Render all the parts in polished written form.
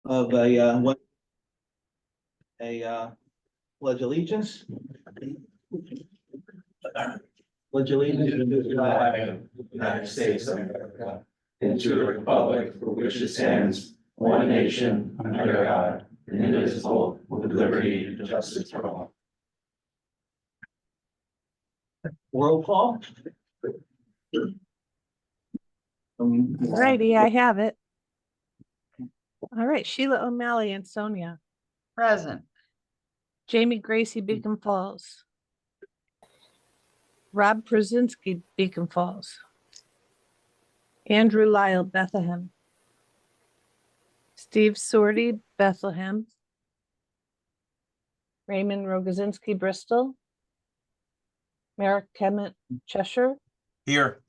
of pledge allegiance. Pledge allegiance to the flag of the United States of America and to the republic for which it stands, one nation under God, indivisible, with liberty and justice for all. Roll call. Righty, I have it. All right, Sheila O'Malley and Sonia. Present. Jamie Gracie, Beacon Falls. Rob Przinski, Beacon Falls. Andrew Lyle, Bethlehem. Steve Sorty, Bethlehem. Raymond Rogozinski, Bristol. Merrick Kemet, Cheshire. Here.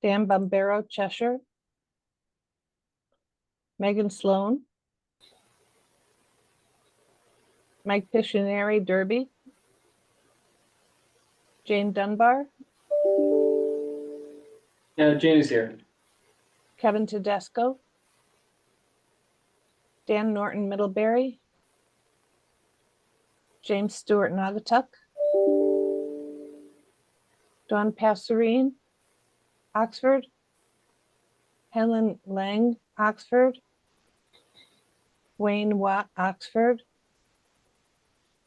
Dan Bombero, Cheshire. Megan Sloan. Mike Pictionary, Derby. Jane Dunbar. Jane is here. Kevin Tedesco. Dan Norton, Middlebury. James Stewart, Naugatuck. Dawn Passerine, Oxford. Helen Lang, Oxford. Wayne Watt, Oxford.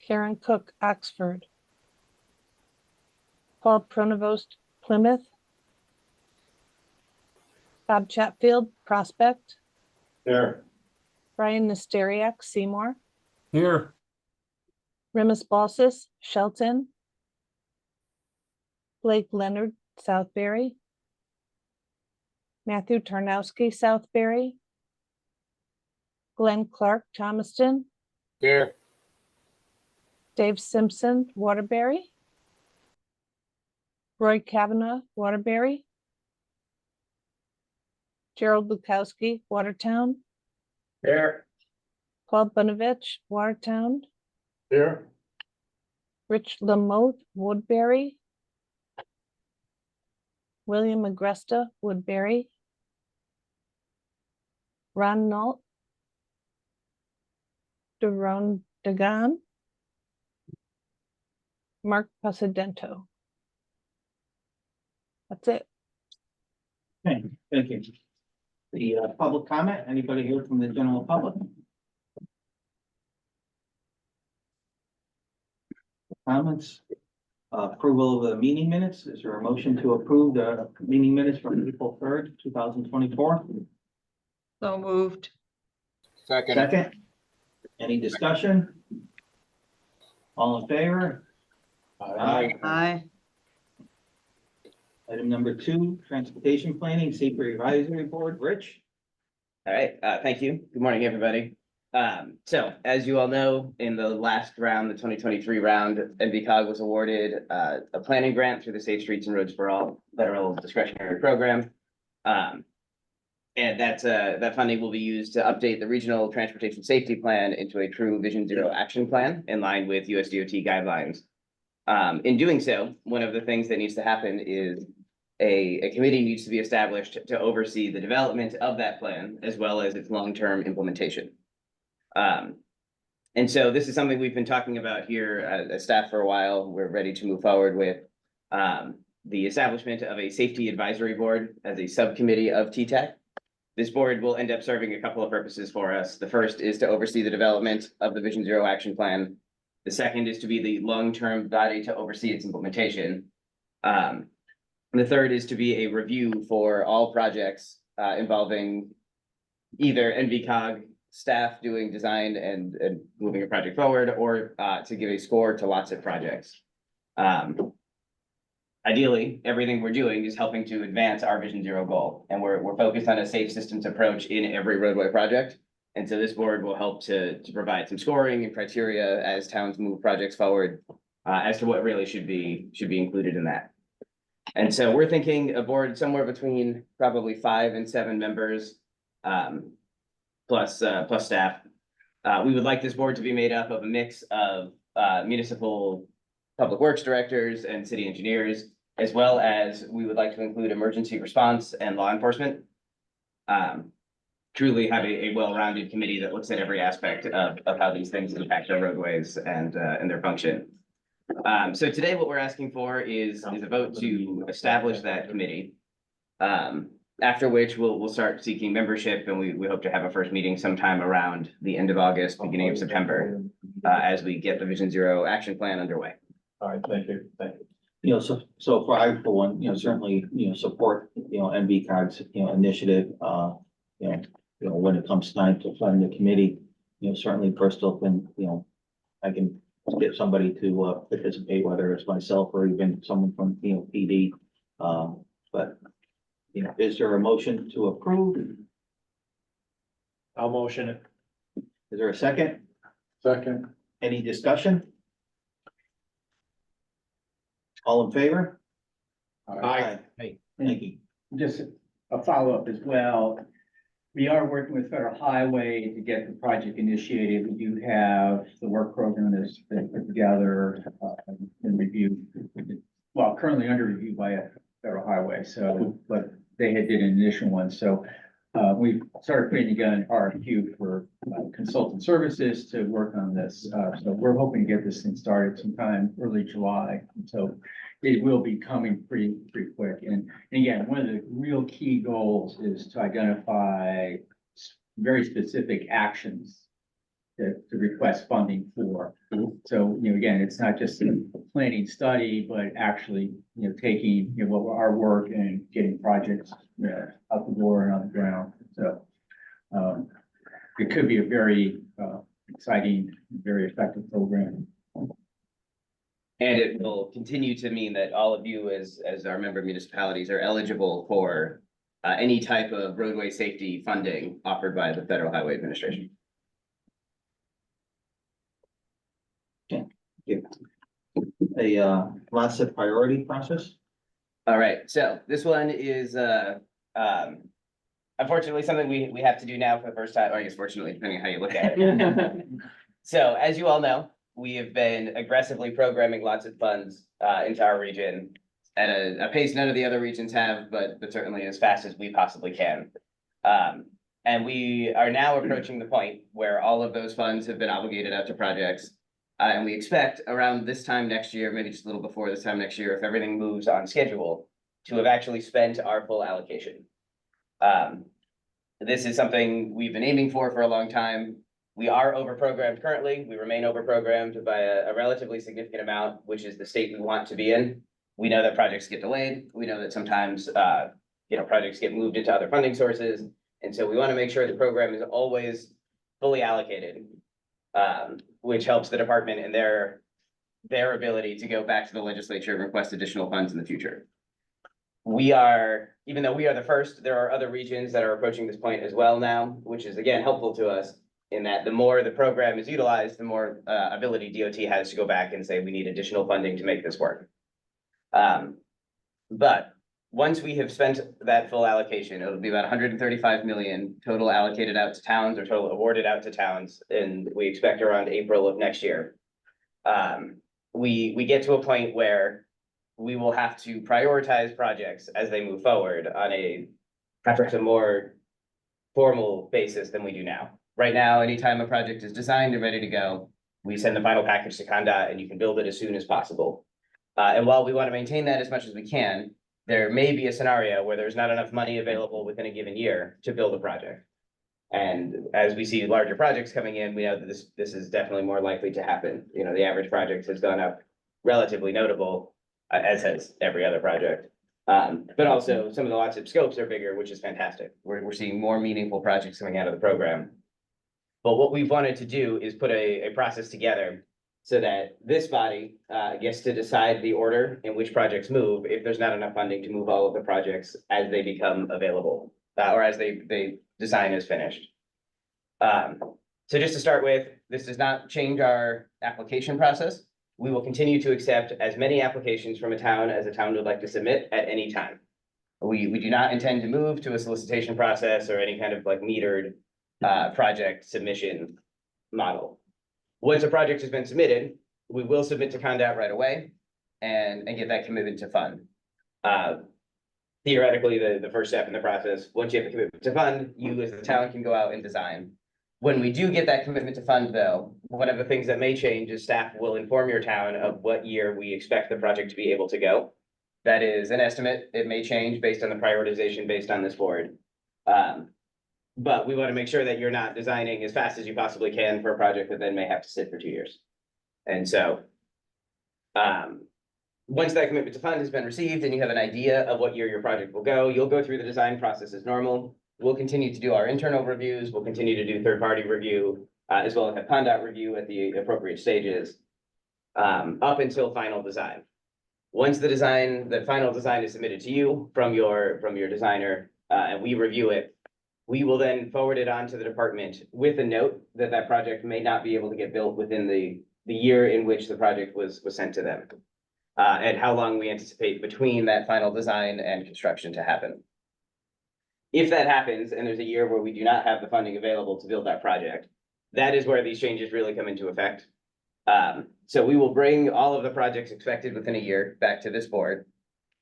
Karen Cook, Oxford. Paul Pronovost, Plymouth. Bob Chatfield, Prospect. There. Brian Nesteriak, Seymour. Here. Remus Balsis, Shelton. Blake Leonard, Southbury. Matthew Tarnowski, Southbury. Glenn Clark, Thomaston. Here. Dave Simpson, Waterbury. Roy Kavanaugh, Waterbury. Gerald Bukowski, Watertown. There. Paul Bunovich, Watertown. There. Rich Lamotte, Woodbury. William Agresta, Woodbury. Ron Nault. Daron Dagan. Mark Pasadento. That's it. Okay, thank you. The public comment, anybody here from the general public? Comments? Approval of the meeting minutes. Is there a motion to approve the meeting minutes from April 3rd, 2024? So moved. Second. Any discussion? All in favor? Aye. Item number 2, Transportation Planning Safety Advisory Board, Rich. All right, thank you. Good morning, everybody. So as you all know, in the last round, the 2023 round, NVCOG was awarded a planning grant through the Safe Streets and Roads for All federal discretionary program. And that funding will be used to update the regional transportation safety plan into a true Vision Zero action plan in line with USDOT guidelines. In doing so, one of the things that needs to happen is a committee needs to be established to oversee the development of that plan as well as its long-term implementation. And so this is something we've been talking about here as staff for a while. We're ready to move forward with the establishment of a safety advisory board as a subcommittee of TTAC. This board will end up serving a couple of purposes for us. The first is to oversee the development of the Vision Zero action plan. The second is to be the long-term body to oversee its implementation. And the third is to be a review for all projects involving either NVCOG staff doing design and moving a project forward, or to give a score to lots of projects. Ideally, everything we're doing is helping to advance our Vision Zero goal, and we're focused on a safe systems approach in every roadway project. And so this board will help to provide some scoring and criteria as towns move projects forward as to what really should be included in that. And so we're thinking a board somewhere between probably 5 and 7 members, plus staff. We would like this board to be made up of a mix of municipal public works directors and city engineers, as well as we would like to include emergency response and law enforcement. truly have a well-rounded committee that looks at every aspect of how these things impact our roadways and their function. So today what we're asking for is a vote to establish that committee. After which we'll start seeking membership, and we hope to have a first meeting sometime around the end of August, beginning of September, as we get the Vision Zero action plan underway. All right, thank you, thank you. So for I, for one, certainly, support, NVCOG's, initiative, when it comes time to fund the committee, certainly Bristol can, I can get somebody to, participate, whether it's myself or even someone from, PD. But, is there a motion to approve? I'll motion it. Is there a second? Second. Any discussion? All in favor? Aye. Thank you. Just a follow-up as well. We are working with Federal Highway to get the project initiated. We do have the work program that's been put together and reviewed, well, currently under review by Federal Highway, so, but they had did an initial one, so we started putting together an RFQ for consultant services to work on this. So we're hoping to get this thing started sometime early July. So it will be coming pretty quick. And again, one of the real key goals is to identify very specific actions to request funding for. So, again, it's not just a planning study, but actually, taking, what our work and getting projects out the door and on the ground. So it could be a very exciting, very effective program. And it will continue to mean that all of you as our member municipalities are eligible for any type of roadway safety funding offered by the Federal Highway Administration. A lots of priority process? All right, so this one is unfortunately something we have to do now for the first time, or I guess fortunately, depending on how you look at it. So as you all know, we have been aggressively programming lots of funds into our region at a pace none of the other regions have, but certainly as fast as we possibly can. And we are now approaching the point where all of those funds have been obligated out to projects. And we expect around this time next year, maybe just a little before this time next year, if everything moves on schedule, to have actually spent our full allocation. This is something we've been aiming for a long time. We are over-programmed currently. We remain over-programmed by a relatively significant amount, which is the state we want to be in. We know that projects get delayed. We know that sometimes, projects get moved into other funding sources. And so we want to make sure the program is always fully allocated, which helps the department in their ability to go back to the legislature and request additional funds in the future. Even though we are the first, there are other regions that are approaching this point as well now, which is again helpful to us in that the more the program is utilized, the more ability DOT has to go back and say, we need additional funding to make this work. But once we have spent that full allocation, it'll be about 135 million total allocated out to towns or total awarded out to towns. And we expect around April of next year. We get to a point where we will have to prioritize projects as they move forward on perhaps a more formal basis than we do now. Right now, anytime a project is designed and ready to go, we send the final package to CONDOT and you can build it as soon as possible. And while we want to maintain that as much as we can, there may be a scenario where there's not enough money available within a given year to build a project. And as we see larger projects coming in, we know that this is definitely more likely to happen. The average project has gone up relatively notable, as has every other project. But also some of the lots of scopes are bigger, which is fantastic. We're seeing more meaningful projects coming out of the program. But what we've wanted to do is put a process together so that this body gets to decide the order in which projects move if there's not enough funding to move all of the projects as they become available or as they design is finished. So just to start with, this does not change our application process. We will continue to accept as many applications from a town as a town would like to submit at any time. We do not intend to move to a solicitation process or any kind of like metered project submission model. Once a project has been submitted, we will submit to CONDOT right away and get that commitment to fund. theoretically the first step in the process. Once you have a commitment to fund, you as the town can go out and design. When we do get that commitment to fund, though, one of the things that may change is staff will inform your town of what year we expect the project to be able to go. That is an estimate. It may change based on the prioritization based on this board. But we want to make sure that you're not designing as fast as you possibly can for a project that then may have to sit for 2 years. And so, once that commitment to fund has been received and you have an idea of what year your project will go, you'll go through the design process as normal. We'll continue to do our internal reviews. We'll continue to do third-party review, as well as have PondDOT review at the appropriate stages, up until final design. Once the final design is submitted to you from your designer, and we review it, we will then forward it on to the department with a note that that project may not be able to get built within the year in which the project was sent to them. And how long we anticipate between that final design and construction to happen. If that happens, and there's a year where we do not have the funding available to build that project, that is where these changes really come into effect. So we will bring all of the projects expected within a year back to this board,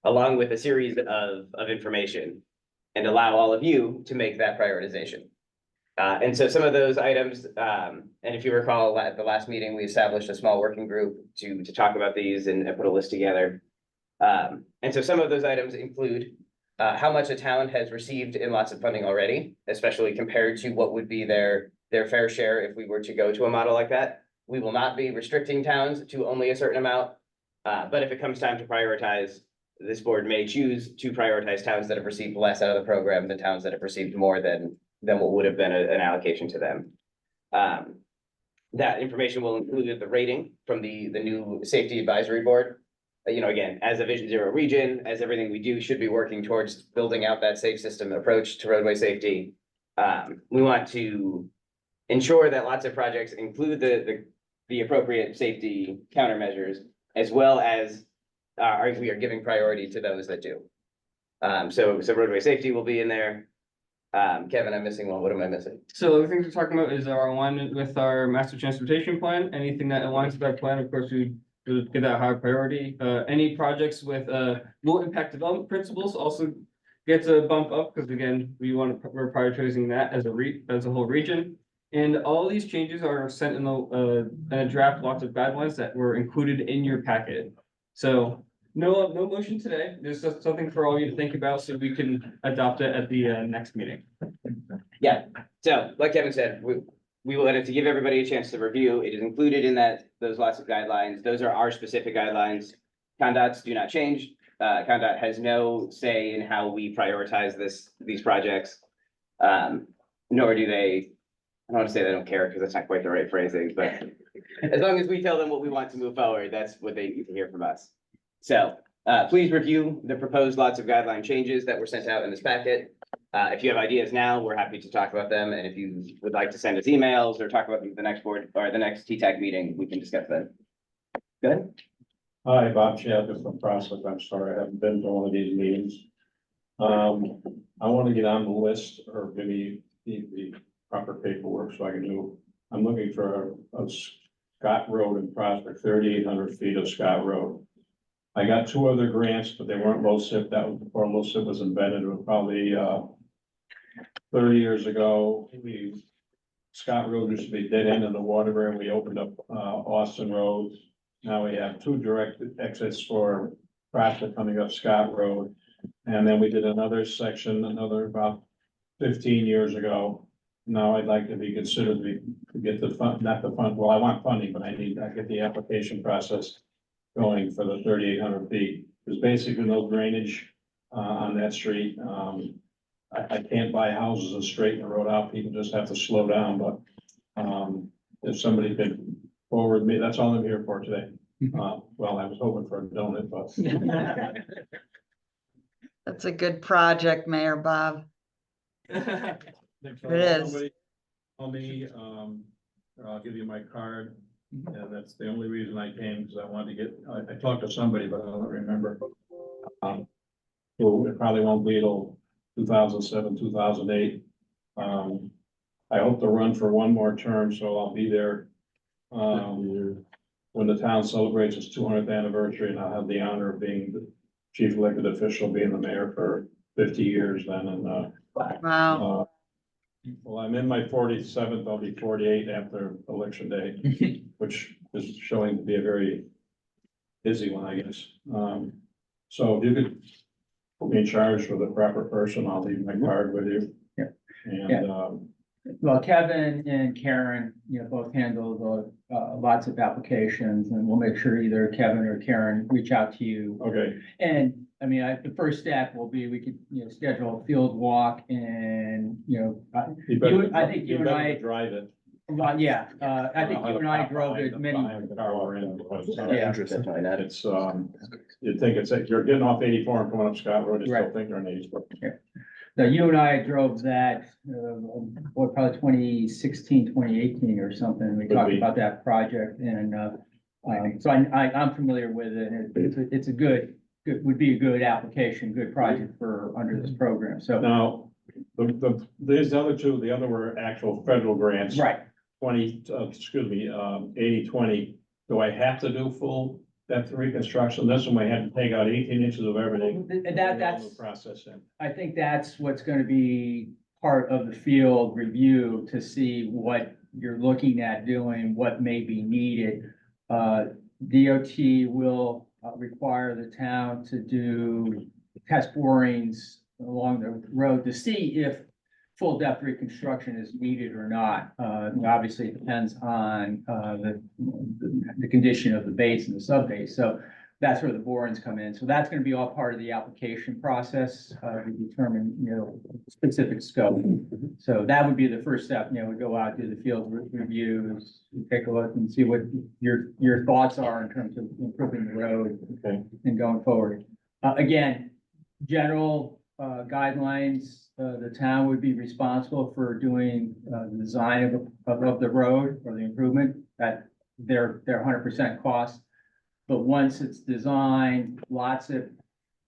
along with a series of information, and allow all of you to make that prioritization. And so some of those items, and if you recall, at the last meeting, we established a small working group to talk about these and put a list together. And so some of those items include how much a town has received in lots of funding already, especially compared to what would be their fair share if we were to go to a model like that. We will not be restricting towns to only a certain amount, but if it comes time to prioritize, this board may choose to prioritize towns that have received less out of the program than towns that have received more than what would have been an allocation to them. That information will include the rating from the new safety advisory board. Again, as a Vision Zero region, as everything we do should be working towards building out that safe system approach to roadway safety. We want to ensure that lots of projects include the appropriate safety countermeasures, as well as we are giving priority to those that do. So roadway safety will be in there. Kevin, I'm missing one. What am I missing? So the things we're talking about is our alignment with our master transportation plan. Anything that aligns with that plan, of course, we would give that high priority. Any projects with low impact development principles also gets a bump up, because again, we're prioritizing that as a whole region. And all these changes are sent in a draft, lots of bad ones that were included in your packet. So no motion today. There's just something for all you to think about so we can adopt it at the next meeting. Yeah, so like Kevin said, we wanted to give everybody a chance to review. It is included in those lots of guidelines. Those are our specific guidelines. CONDOT's do not change. CONDOT has no say in how we prioritize these projects. Nor do they, I don't want to say they don't care, because that's not quite the right phrasing, but as long as we tell them what we want to move forward, that's what they need to hear from us. So please review the proposed lots of guideline changes that were sent out in this packet. If you have ideas now, we're happy to talk about them. And if you would like to send us emails or talk about them at the next board or the next TTAC meeting, we can discuss them. Good. Hi, Bob Chapter from Process. I'm sorry, I haven't been to one of these meetings. I want to get on the list, or give me the proper paperwork so I can do. I'm looking for a Scott Road in Prospect, 3,800 feet of Scott Road. I got 2 other grants, but they weren't LoSiP. That was before LoSiP was invented. It was probably 30 years ago. Scott Road used to be dead end in the water, and we opened up Austin Road. Now we have 2 direct exits for traffic coming up Scott Road. And then we did another section, about 15 years ago. Now I'd like to be considered to get the fund, not the fund. Well, I want funding, but I get the application process going for the 3,800 feet. There's basically no drainage on that street. I can't buy houses and straighten the road out. People just have to slow down, but if somebody could forward me, that's all I'm here for today. Well, I was hoping for a donut, but. That's a good project, Mayor Bob. It is. Call me, or I'll give you my card. And that's the only reason I came, because I wanted to get, I talked to somebody, but I don't remember. It probably won't be till 2007, 2008. I hope to run for one more term, so I'll be there when the town celebrates its 200th anniversary, and I'll have the honor of being chief elected official, being the mayor for 50 years then, and, Wow, well, I'm in my 47th, I'll be 48 after election day, which is showing to be a very busy one, I guess. So if you could put me in charge for the proper person, I'll leave my card with you. Yeah. And, Yeah. Well, Kevin and Karen, both handle the, lots of applications, and we'll make sure either Kevin or Karen reach out to you. okay, And, I mean, the first step will be, we could, schedule a field walk and, you better, I think you and better I- drive it. yeah, I think you and I drove it many, Behind the car we're in, because, Yeah. Definitely not. it's, you'd think it's, you're getting off 84 and coming up Scott Road, you still Right. think you're on 84. now, you and I drove that, probably 2016, 2018 or something. We Could talked be. about that project, and, so I'm familiar with it, and it's a good, would be a good application, good project for, under this program, so. Now, these other two, the other were actual federal grants. Right, 80/20. Do I have to do full depth reconstruction? This one, we had to take out 18 inches of everything. and that's. Process in. I think that's what's gonna be part of the field review to see what you're looking at doing, what may be needed. DOT will require the town to do test borings along the road to see if full depth reconstruction is needed or not. Obviously, it depends on the condition of the base and the subbase. So that's where the borings come in. So that's gonna be all part of the application process, to determine, specific scope. So that would be the first step, we go out, do the field reviews, take a look and see what your thoughts are in terms of improving the road Okay. and going forward. Again, general, guidelines, the town would be responsible for doing, the design of the road or the improvement at their 100% cost. But once it's designed, Lotsip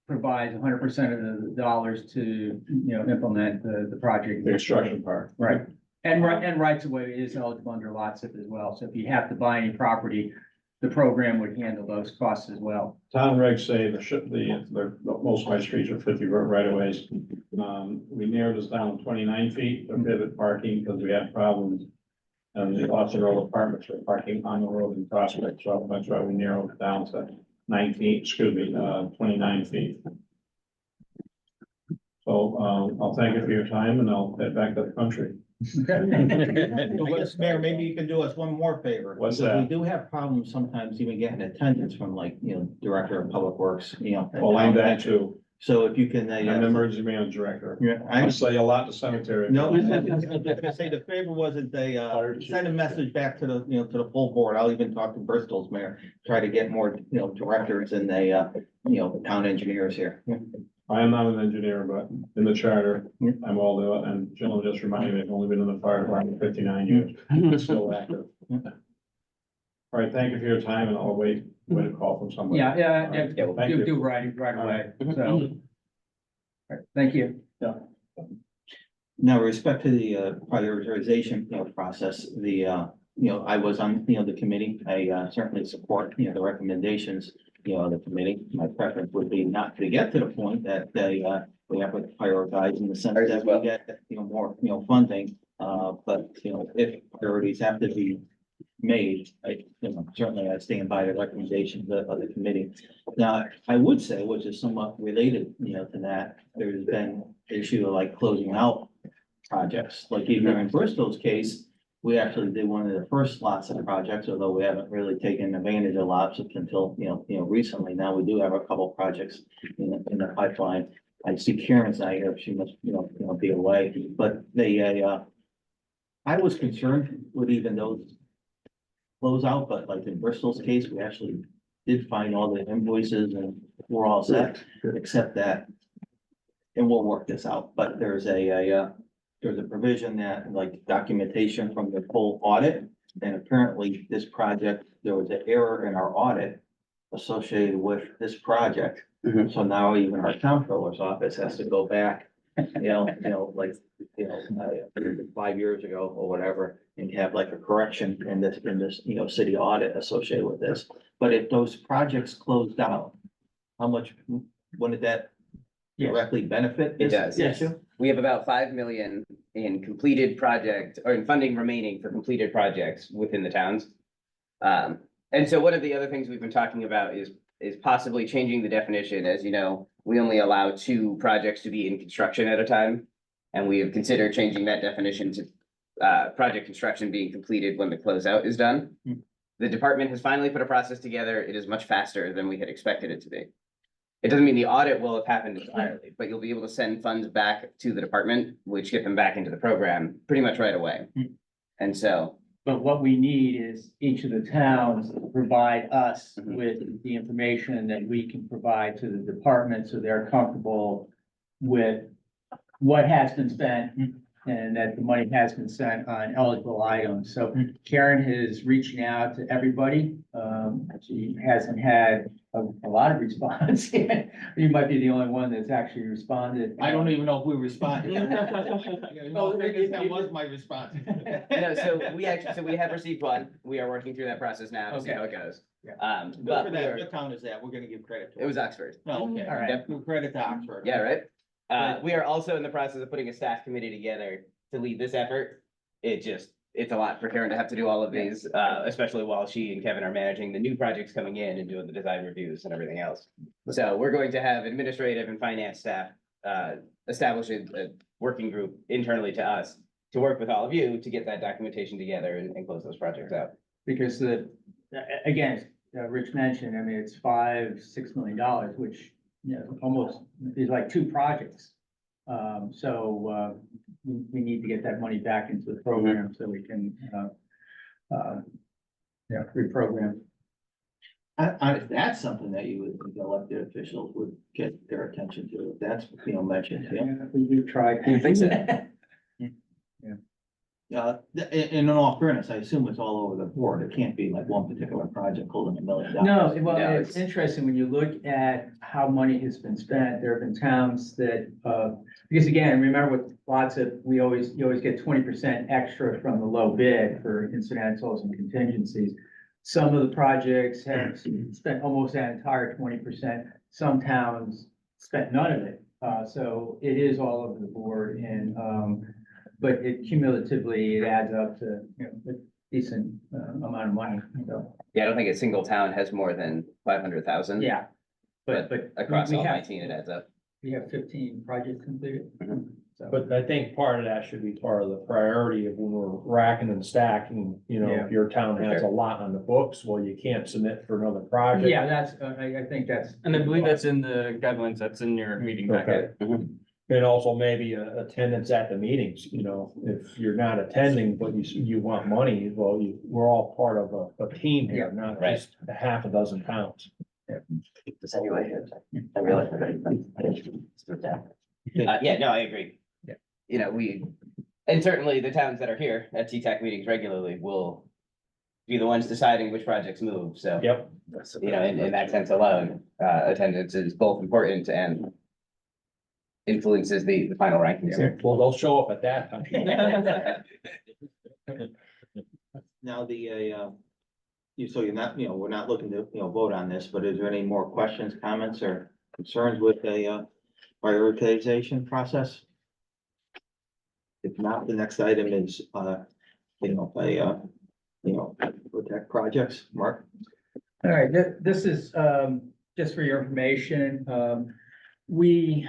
provides 100% of the dollars to, implement the project. The construction part. Right, and rights of way is eligible under Lotsip as well, so if you have to buy any property, the program would handle those costs as well. Town regs say most of my streets are 50 right of ways. We narrowed this down to 29 feet for pivot parking because we had problems. And the lots of row apartments were parking on the road in Prospect, so that's why we narrowed it down to 29 feet. So, I'll thank you for your time and I'll head back to the country. Mayor, maybe you can do us one more favor. What's Because that? We do have problems sometimes even getting attendance from like, Director of Public Works, Well, I'm that too. So if you can, I'm the emergency management director. yeah, I say a lot to cemetery. no, I was gonna say the favor wasn't they, send a message back to the, to the full board. I'll even talk to Bristol's mayor, try to get more, directors and town engineers here. I am not an engineer, but in the charter, Yeah. I'm all the, and Jill just reminded me, I've only been in the fire department 59 years, still active. All right, thank you for your time and I'll wait a call from somebody. Yeah, Thank you. do right away, so. All right, thank you. Now, with respect to the prioritization, process, I was on, the committee. I certainly support, the recommendations, of the committee. My preference would be not to get to the point that we have to prioritize in the sense Ours as that well. we get, more, funding. But, if priorities have to be made, certainly I stand by the recommendations of the committee. Now, I would say, which is somewhat related, to that, there's been issue of like closing out projects, like even in Bristol's case, we actually did one of the first lots of projects, although we haven't really taken advantage of lots up until, recently. Now we do have a couple projects in the pipeline. I see Karen's not here, she must, be away, but I was concerned with even those close out, but like in Bristol's case, we actually did find all the invoices and we're all set, except that. And we'll work this out, but there's a provision that like documentation from the full audit. And apparently this project, there was an error in our audit associated with this project. Mhm. So now even our comptroller's office has to go back, like, 5 years ago or whatever, and have like a correction in this, city audit associated with this. But if those projects closed out, how much wouldn't that Yes. directly benefit It this does. Yes. issue? We have about 5 million in completed project or in funding remaining for completed projects within the towns. And so one of the other things we've been talking about is possibly changing the definition. As you know, we only allow 2 projects to be in construction at a time. And we have considered changing that definition to project construction being completed when the closeout is done. Hmm. The department has finally put a process together. It is much faster than we had expected it to be. It doesn't mean the audit will have happened entirely, but you'll be able to send funds back to the department, which get them back into the program pretty much right away. Hmm. And so, But what we need is each of the towns to provide us Mhm. with the information that we can provide to the department, so they're comfortable with what has been spent and that the money has been spent on eligible items. So Karen is reaching out to everybody. She hasn't had a lot of response yet. You might be the only one that's actually responded. I don't even know if we responded. Oh, That was my response. no, so we have received one. We are working through that process now to see Okay. how it goes. Yeah. Good But for we that. are, What town is that? We're gonna give credit to. it was Oxford. Oh, okay. All right. Yep. Give credit to Oxford. Yeah, right? We are also in the process of putting a staff committee together to lead this effort. It's a lot for Karen to have to do all of these, especially while she and Kevin are managing the new projects coming in and doing the design reviews and everything else. So we're going to have administrative and finance staff, establish a working group internally to us to work with all of you to get that documentation together and close those projects out. Because again, Rich mentioned, I mean, it's $5-6 million, which, almost is like 2 projects. We need to get that money back into the program so we can, reprogram. That's something that you would, think elected officials would get their attention to, if that's, mentioned, yeah. We've tried. You think so? In all fairness, I assume it's all over the board. It can't be like one particular project holding $1 million. No, well, No, it's interesting when you look at how money has been spent. There have been towns that, because again, remember with lots of, you always get 20% extra from the low bid for incidentals and contingencies. Some of the projects have spent almost that entire 20%. Some towns spent none of it. So it is all over the board and, but it cumulatively, it adds up to, a decent amount of money, so. Yeah, I don't think a single town has more than 500,000. Yeah, but Across we all have- 19, it adds up. We have 15 projects completed. Mhm. So, But I think part of that should be part of the priority of when we're racking and stacking, Yeah. if your town has a lot on the books, well, you can't submit for another project. yeah, that's, I think that's. And I believe that's in the guidelines, that's in your meeting packet. And also maybe attendance at the meetings, if you're not attending, but you want money, well, we're all part of a team here, not Right. just a half a dozen towns. This anyway, I realize. Yeah, no, I agree. Yeah. And certainly the towns that are here at TTAC meetings regularly will be the ones deciding which projects move, so. Yep. In that sense alone, attendance is both important and influences the final rankings here. Well, they'll show up at that time. Now, so you're not, we're not looking to, vote on this, but is there any more questions, comments, or concerns with a prioritization process? If not, the next item is, protect projects. Mark? All right, this is, just for your information, we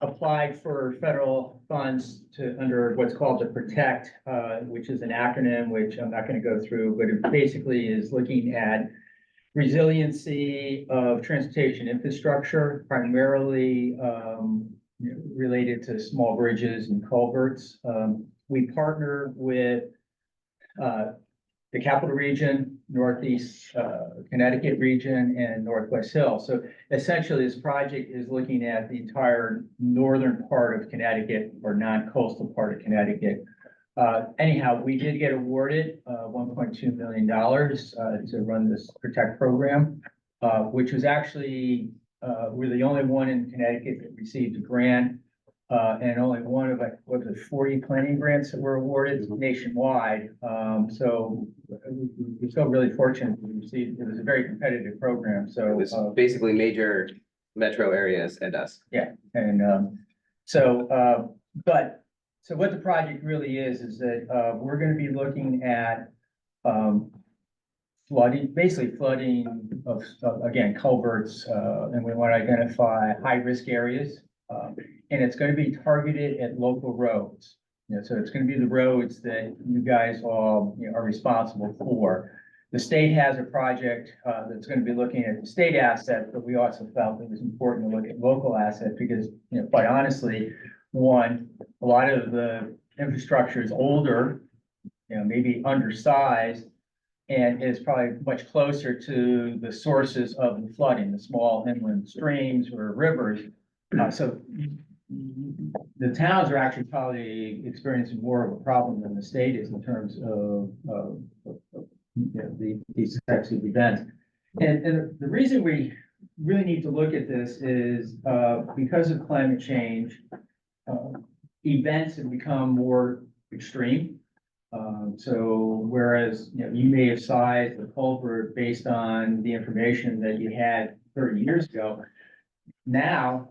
applied for federal funds under what's called the PROTECT, which is an acronym, which I'm not gonna go through, but it basically is looking at resiliency of transportation infrastructure, primarily, related to small bridges and culverts. We partner with, the Capital Region, Northeast Connecticut region, and Northwest Hill. So essentially, this project is looking at the entire northern part of Connecticut or non-coastal part of Connecticut. Anyhow, we did get awarded $1.2 million to run this PROTECT program, which was actually, we're the only one in Connecticut that received a grant. And only one of, 40 planning grants that were awarded nationwide. So we felt really fortunate to receive, it was a very competitive program, so. It was basically major metro areas and us. And, so what the project really is that, we're gonna be looking at, flooding, basically flooding of, again, culverts, and we want to identify high-risk areas. And it's gonna be targeted at local roads. So it's gonna be the roads that you guys all, are responsible for. The state has a project, that's gonna be looking at the state asset, but we also felt it was important to look at local assets because, quite honestly, one, a lot of the infrastructure is older, maybe undersized, and is probably much closer to the sources of the flooding, the small inland streams or rivers. So the towns are actually probably experiencing more of a problem than the state is in terms of these types of events. And the reason we really need to look at this is because of climate change, events have become more extreme. So whereas, you may have sized the culvert based on the information that you had 30 years ago, now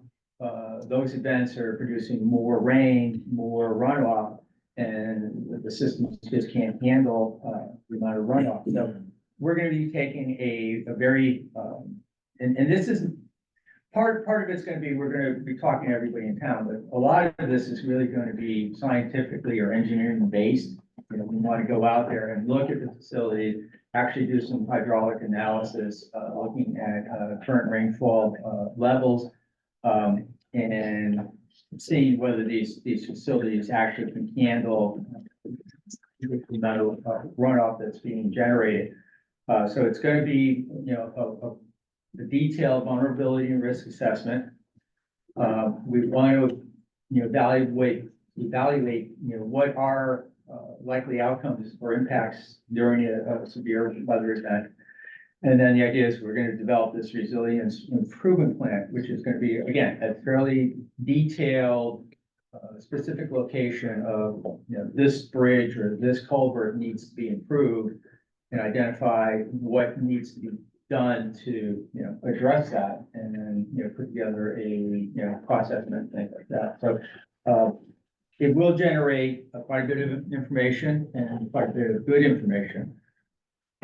those events are producing more rain, more runoff, and the systems just can't handle the amount of runoff. So we're going to be taking a very, and this is part of it's going to be, we're going to be talking to everybody in town, but a lot of this is really going to be scientifically or engineering based. We want to go out there and look at the facility, actually do some hydraulic analysis, looking at current rainfall levels, and see whether these facilities actually can handle the amount of runoff that's being generated. So it's going to be, a detailed vulnerability and risk assessment. We want to, evaluate, what are likely outcomes or impacts during a severe weather event. And then the idea is we're going to develop this resilience improvement plan, which is going to be, again, a fairly detailed, specific location of, this bridge or this culvert needs to be improved and identify what needs to be done to, address that and then, put together a, cost estimate, things like that. So, it will generate quite a bit of information and quite a bit of good information.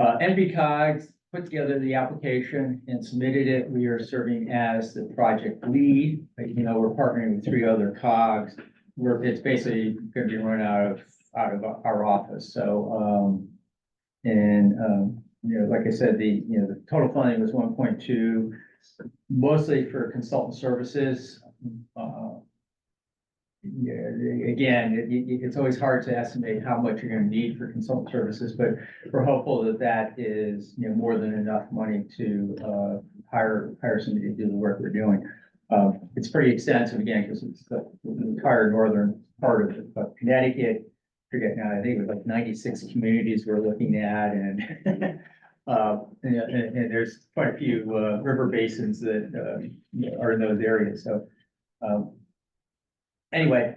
NVCOG put together the application and submitted it. We are serving as the project lead. We're partnering with 3 other COGs. It's basically going to be run out of our office. So, like I said, the total funding was 1.2, mostly for consultant services. Again, it's always hard to estimate how much you're going to need for consultant services, but we're hopeful that that is, more than enough money to hire somebody to do the work we're doing. It's pretty extensive again, because it's the entire northern part of Connecticut. I forget now, I think it was like 96 communities we're looking at, and and there's quite a few river basins that are in those areas. So anyway,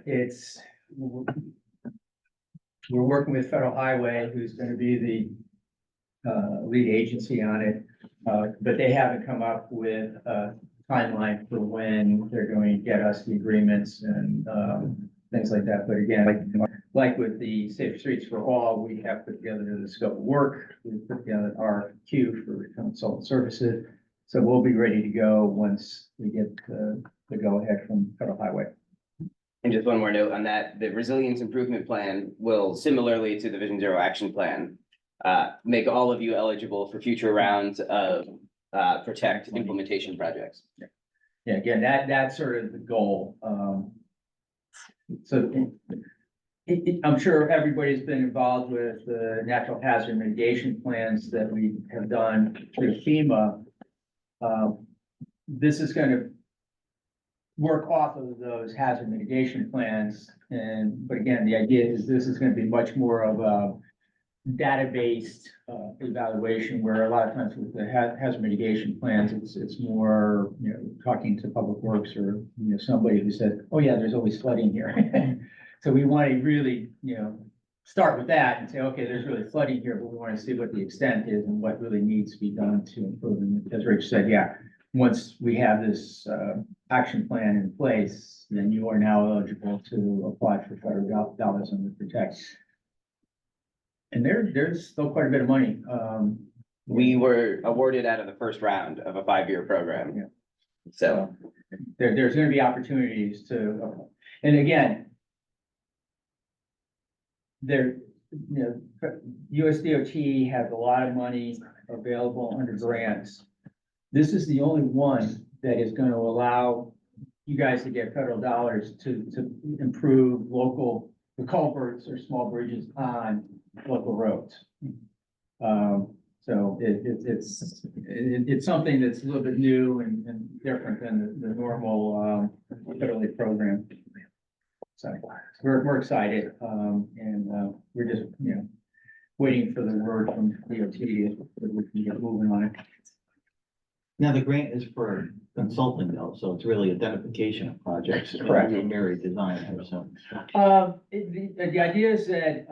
we're working with Federal Highway, who's going to be the lead agency on it, but they haven't come up with a timeline for when they're going to get us the agreements and things like that. But again, like with the Safe Streets for All, we have put together the scope of work. We put together RFQ for consultant services. So we'll be ready to go once we get the go ahead from Federal Highway. And just one more note on that, the resilience improvement plan will, similarly to the Vision Zero action plan, make all of you eligible for future rounds of protect implementation projects. Yeah, again, that's sort of the goal. So I'm sure everybody's been involved with the natural hazard mitigation plans that we have done through FEMA. This is going to work off of those hazard mitigation plans. But again, the idea is this is going to be much more of a data-based evaluation, where a lot of times with the hazard mitigation plans, it's more, talking to Public Works or, somebody who says, oh yeah, there's always flooding here. So we want to really, start with that and say, okay, there's really flooding here, but we want to see what the extent is and what really needs to be done to improve. And as Rich said, yeah, once we have this, action plan in place, then you are now eligible to apply for federal dollars under Protect. And there's still quite a bit of money, We were awarded out of the first round of a 5-year program. Yeah. So, there's gonna be opportunities to, and again, there, you know, USDOT has a lot of money available under grants. This is the only one that is gonna allow you guys to get federal dollars to improve local, the culverts or small bridges on local roads. So it's something that's a little bit new and different than the normal, federally program. So we're excited, and we're just, you know, waiting for the word from DOT that we can get moving on it. Now, the grant is for consulting though, so it's really identification of projects. It's not Correct. Primary design or so. The idea is that,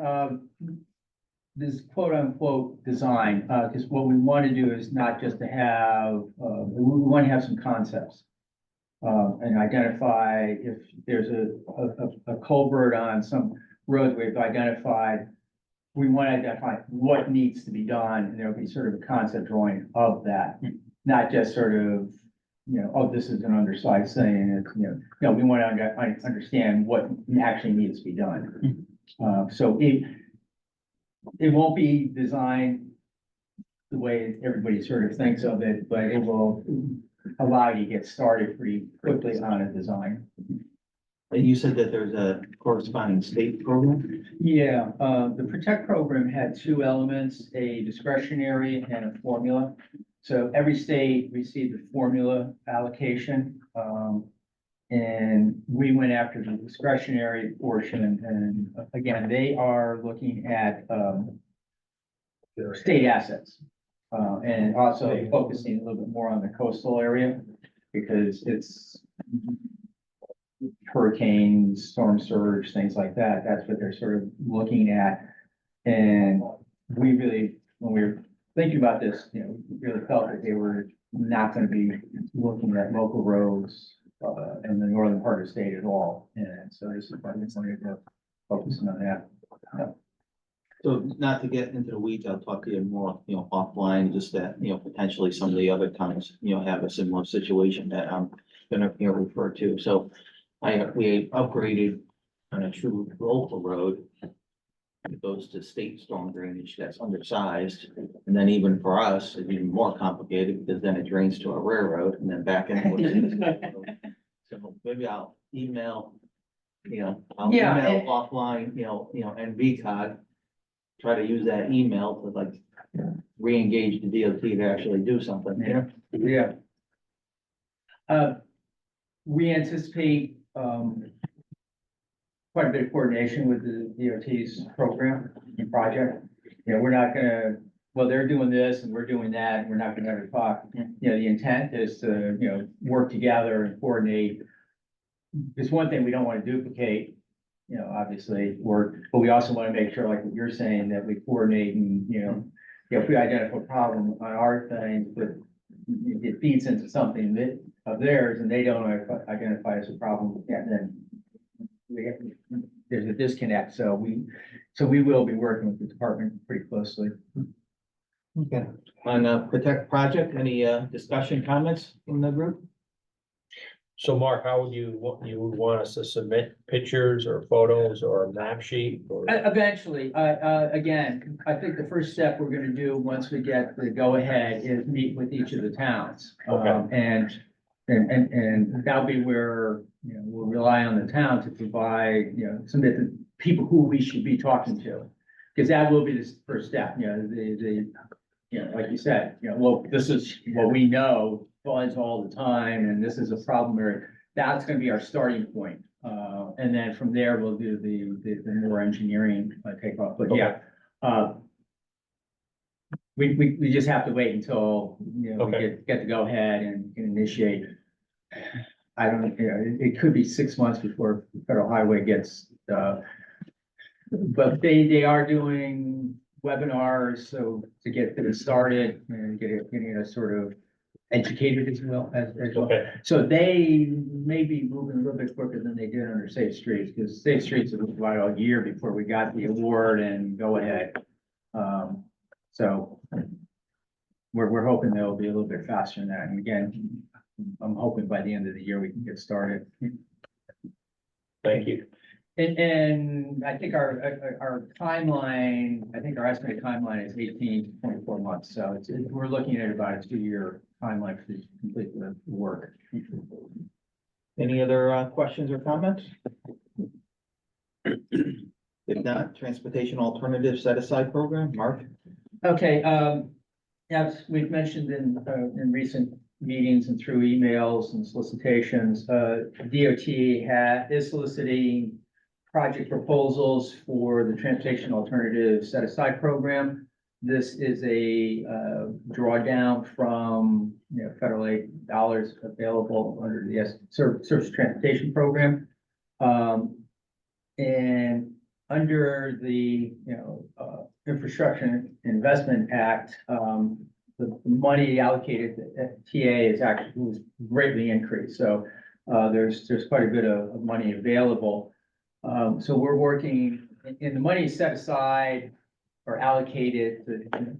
this quote unquote design, because what we want to do is not just to have, we want to have some concepts. And identify if there's a culvert on some road we've identified. We want to identify what needs to be done, and there'll be sort of a concept drawing of that. Not just sort of, you know, oh, this is an undersized thing, and it's, you know, no, we want to understand what actually needs to be done. So it won't be designed the way everybody sort of thinks of it, but it will allow you to get started pretty quickly on a design. And you said that there's a corresponding state program? Yeah, the Protect program had 2 elements, a discretionary and a formula. So every state received a formula allocation. And we went after the discretionary portion, and again, they are looking at, state assets. And also focusing a little bit more on the coastal area, because it's hurricanes, storm surge, things like that. That's what they're sort of looking at. And we really, when we were thinking about this, you know, we really felt that they were not gonna be looking at local roads in the northern part of the state at all. And so this is why we wanted to focus on that. So not to get into the weeds, I'll talk to you more, you know, offline, just that, you know, potentially some of the other towns, you know, have a similar situation that I'm gonna, you know, refer to. So we upgraded on a true local road. It goes to state storm drainage that's undersized. And then even for us, it's even more complicated because then it drains to a railroad and then back into. So maybe I'll email, you know, Yeah, email and- offline, NVCOG. Try to use that email to like re-engage the DOT to actually do something. Yeah. We anticipate, quite a bit of coordination with the DOT's program and project. You know, we're not gonna, well, they're doing this and we're doing that, and we're not gonna ever talk. You know, the intent is to, you know, work together and coordinate. It's one thing we don't want to duplicate, you know, obviously work, but we also want to make sure, like what you're saying, that we coordinate and, you know, if we identify a problem on our thing, but it feeds into something that of theirs and they don't identify as a problem, yeah, then there's a disconnect. So we will be working with the department pretty closely. Okay. On Protect project, any discussion comments from the group? So Mark, how would you want us to submit pictures or photos or a map sheet or? Eventually, again, I think the first step we're gonna do, once we get the go-ahead, is meet with each of the towns. Okay. And that'll be where, you know, we'll rely on the town to provide, you know, some of the people who we should be talking to. Because that will be the first step, you know, you know, like you said, you know, well, this is what we know, floods all the time, and this is a problem area. That's gonna be our starting point. And then from there, we'll do the more engineering takeoff, but yeah. We just have to wait until, you know, we Okay. get the go ahead and can initiate. I don't, you know, it could be 6 months before Federal Highway gets, but they are doing webinars, so to get it started and getting a sort of educated as well as well. Okay, So they may be moving a little bit quicker than they did under Safe Streets, because Safe Streets, it was about a year before we got the award and go ahead. So we're hoping they'll be a little bit faster than that. And again, I'm hoping by the end of the year we can get started. thank you. And I think our timeline, I think our estimated timeline is 18 to 24 months. So we're looking at about a 2-year timeline to complete the work. Any other questions or comments? If not, Transportation Alternative Set Aside Program, Mark? Okay, as we've mentioned in recent meetings and through emails and solicitations, DOT is soliciting project proposals for the Transportation Alternative Set Aside Program. This is a drawdown from, federal aid dollars available under the Surface Transportation Program. And under the, Infrastructure Investment Act, the money allocated to TA is actually was greatly increased. So there's quite a bit of money available. So we're working, and the money set aside or allocated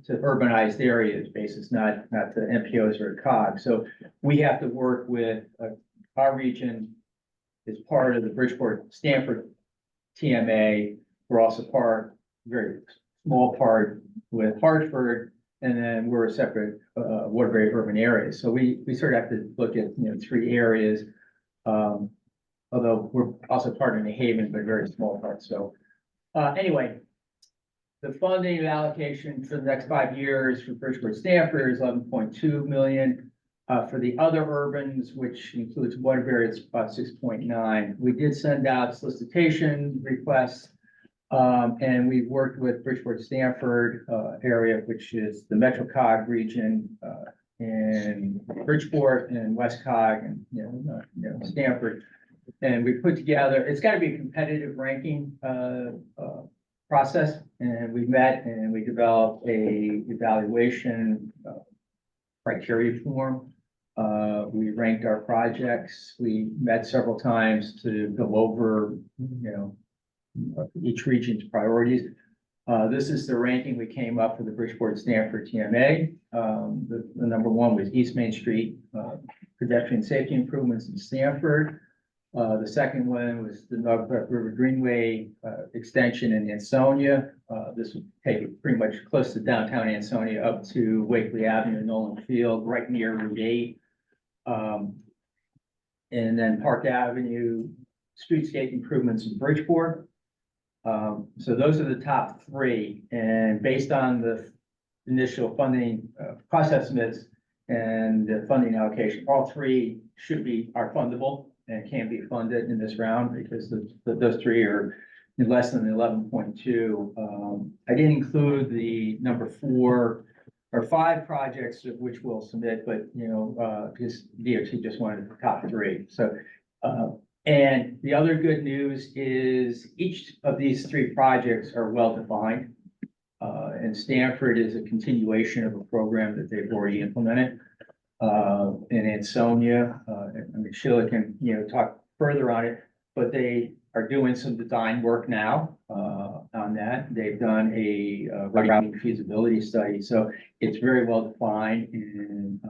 to urbanized areas basis, not to MPOs or COG. So we have to work with our region as part of the Bridgeport-Stanford TMA. We're also very small part with Hartford, and then we're a separate Waterbury urban area. So we sort of have to look at 3 areas. Although we're also part of New Haven, but very small part. So anyway, the funding allocation for the next 5 years for Bridgeport-Stanford is 11.2 million. For the other urbans, which includes Waterbury, it's about 6.9. We did send out solicitation requests. And we've worked with Bridgeport-Stanford area, which is the MetroCog region, and Bridgeport and WestCog and Stanford. And we put together, it's got to be a competitive ranking process, and we met and we developed a evaluation criteria form. We ranked our projects. We met several times to go over, each region's priorities. This is the ranking we came up for the Bridgeport-Stanford TMA. The number 1 was East Main Street, pedestrian safety improvements in Stanford. The second one was the Naugatuck River Greenway extension in Ansonia. This would take it pretty much close to downtown Ansonia up to Wakely Avenue, Nolan Field, right near Route 8. And then Park Avenue, streetscape improvements in Bridgeport. So those are the top 3, and based on the initial funding cost estimates and the funding allocation, all 3 are fundable and can be funded in this round because those 3 are less than 11.2. I didn't include the number 4 or 5 projects of which we'll submit, but because DOT just wanted the top 3. So and the other good news is each of these 3 projects are well-defined. And Stanford is a continuation of a program that they've already implemented. In Ansonia, Sheila can, talk further on it, but they are doing some design work now on that. They've done a routing feasibility study. So it's very well-defined, and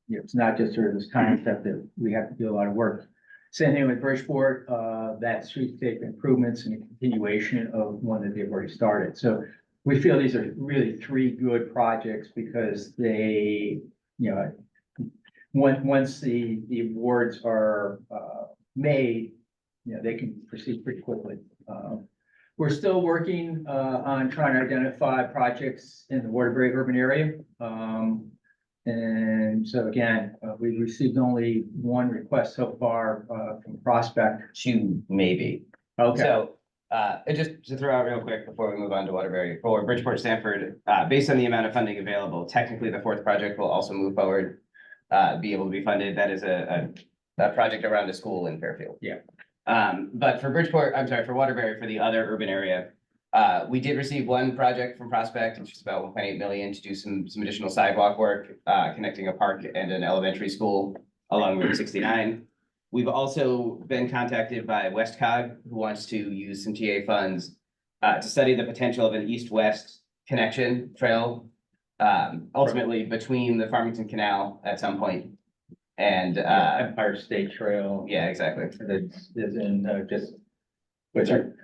it's not just sort of this concept that we have to do a lot of work. Same thing with Bridgeport, that streetscape improvements and a continuation of one that they've already started. So we feel these are really 3 good projects because they, once the awards are made, they can proceed pretty quickly. We're still working on trying to identify projects in the Waterbury urban area. And so again, we've received only 1 request so far from Prospect. 2 maybe. Okay, So, just to throw out real quick before we move on to Waterbury, for Bridgeport-Stanford, based on the amount of funding available, technically the 4th project will also move forward, be able to be funded. That is a project around a school in Fairfield. Yeah. But for Waterbury, for the other urban area, We did receive one project from Prospect, which is about 1.8 million to do some additional sidewalk work, connecting a park and an elementary school along Route 69. We've also been contacted by NVCOG, who wants to use some TA funds to study the potential of an east-west connection trail, ultimately between the Farmington Canal at some point. And, Empire State Trail. yeah, exactly. That's, is in, just, which are,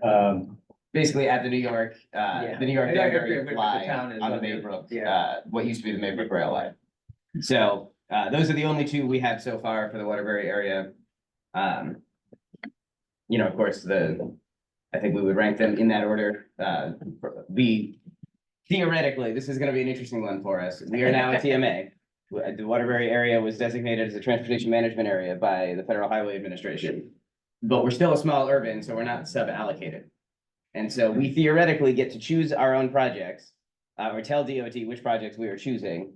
Basically at the New York Yeah, Danbury the line town is on the on there. Maybrook, Yeah. what used to be the Maybrook rail line. So, those are the only two we had so far for the Waterbury area. You know, of course, I think we would rank them in that order. Theoretically, this is gonna be an interesting one for us. We are now a TMA. The Waterbury area was designated as a transportation management area by the Federal Highway Administration. But we're still a small urban, so we're not sub-allocated. And so we theoretically get to choose our own projects, or tell DOT which projects we are choosing.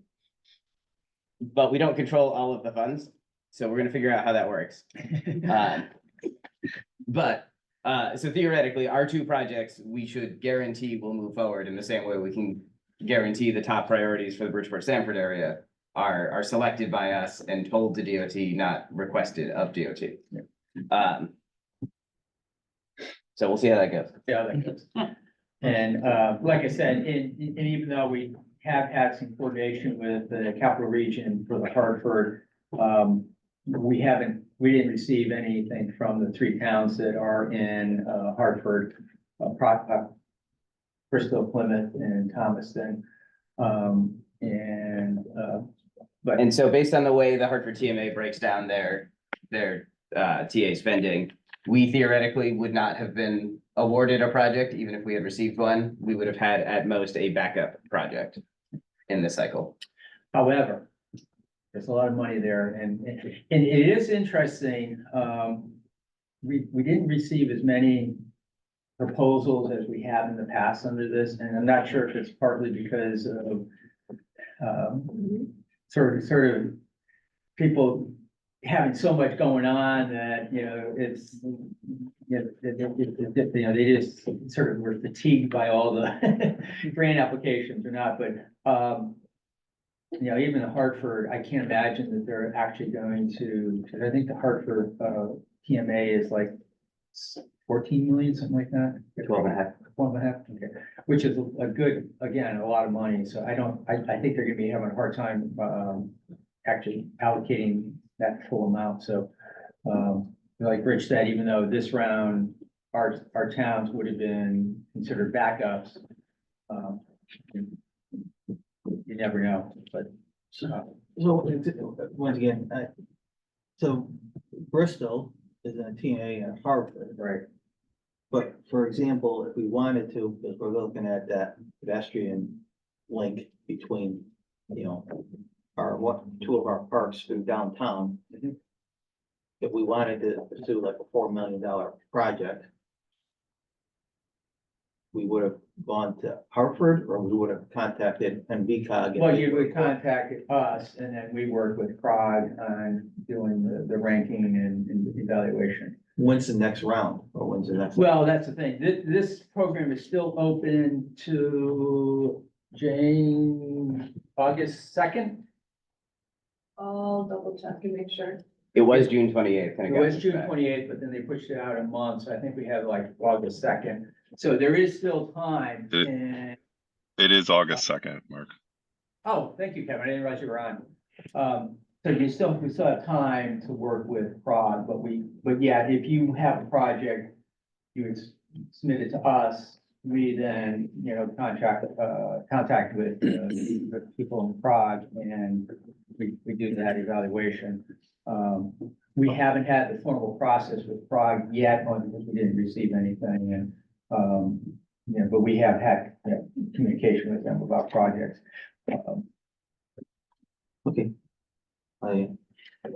But we don't control all of the funds, so we're gonna figure out how that works. So theoretically, our two projects, we should guarantee will move forward in the same way we can guarantee the top priorities for the Bridgeport-Sanford area are selected by us and told to DOT, not requested of DOT. So we'll see how that goes. Yeah, that goes. And, like I said, and even though we have had some coordination with the capital region for the Hartford, we didn't receive anything from the three towns that are in, Hartford, Bristol, Plymouth, and Thomaston. And so based on the way the Hartford TMA breaks down their TA spending, we theoretically would not have been awarded a project, even if we had received one. We would have had at most a backup project in this cycle. However, there's a lot of money there, and it is interesting, we didn't receive as many proposals as we have in the past under this, and I'm not sure if it's partly because of sort of people having so much going on that, you know, it's, they just sort of were fatigued by all the grant applications or not, but, even the Hartford, I can't imagine that they're actually going to, I think the Hartford, TMA is like 14 million, something like that. 12.5. 12.5, okay, which is a good, again, a lot of money, so I think they're gonna be having a hard time, actually allocating that full amount, so, like Rich said, even though this round, our towns would have been considered backups, you never know, but. So, once again, so Bristol is in a TNA at Harvard. Right. But for example, if we wanted to, because we're looking at that pedestrian link between, two of our parks through downtown. Mhm. If we wanted to pursue like a $4 million project, we would have gone to Hartford, or we would have contacted NVCOG. Well, you would contact us, and then we work with CROG on doing the ranking and evaluation. When's the next round, or when's the next? Well, that's the thing. This program is still open to August 2nd. I'll double check and make sure. It was June 28th. It was June 28th, but then they pushed it out a month, so I think we have like August 2nd. So there is still time, and, It is August 2nd, Mark. oh, thank you, Kevin. I didn't realize you were on. So we still have time to work with CROG, but yeah, if you have a project, you would submit it to us. We then, contact with the people in CROG, and we do that evaluation. We haven't had the formal process with CROG yet, only because we didn't receive anything, and, but we have had communication with them about projects. Okay.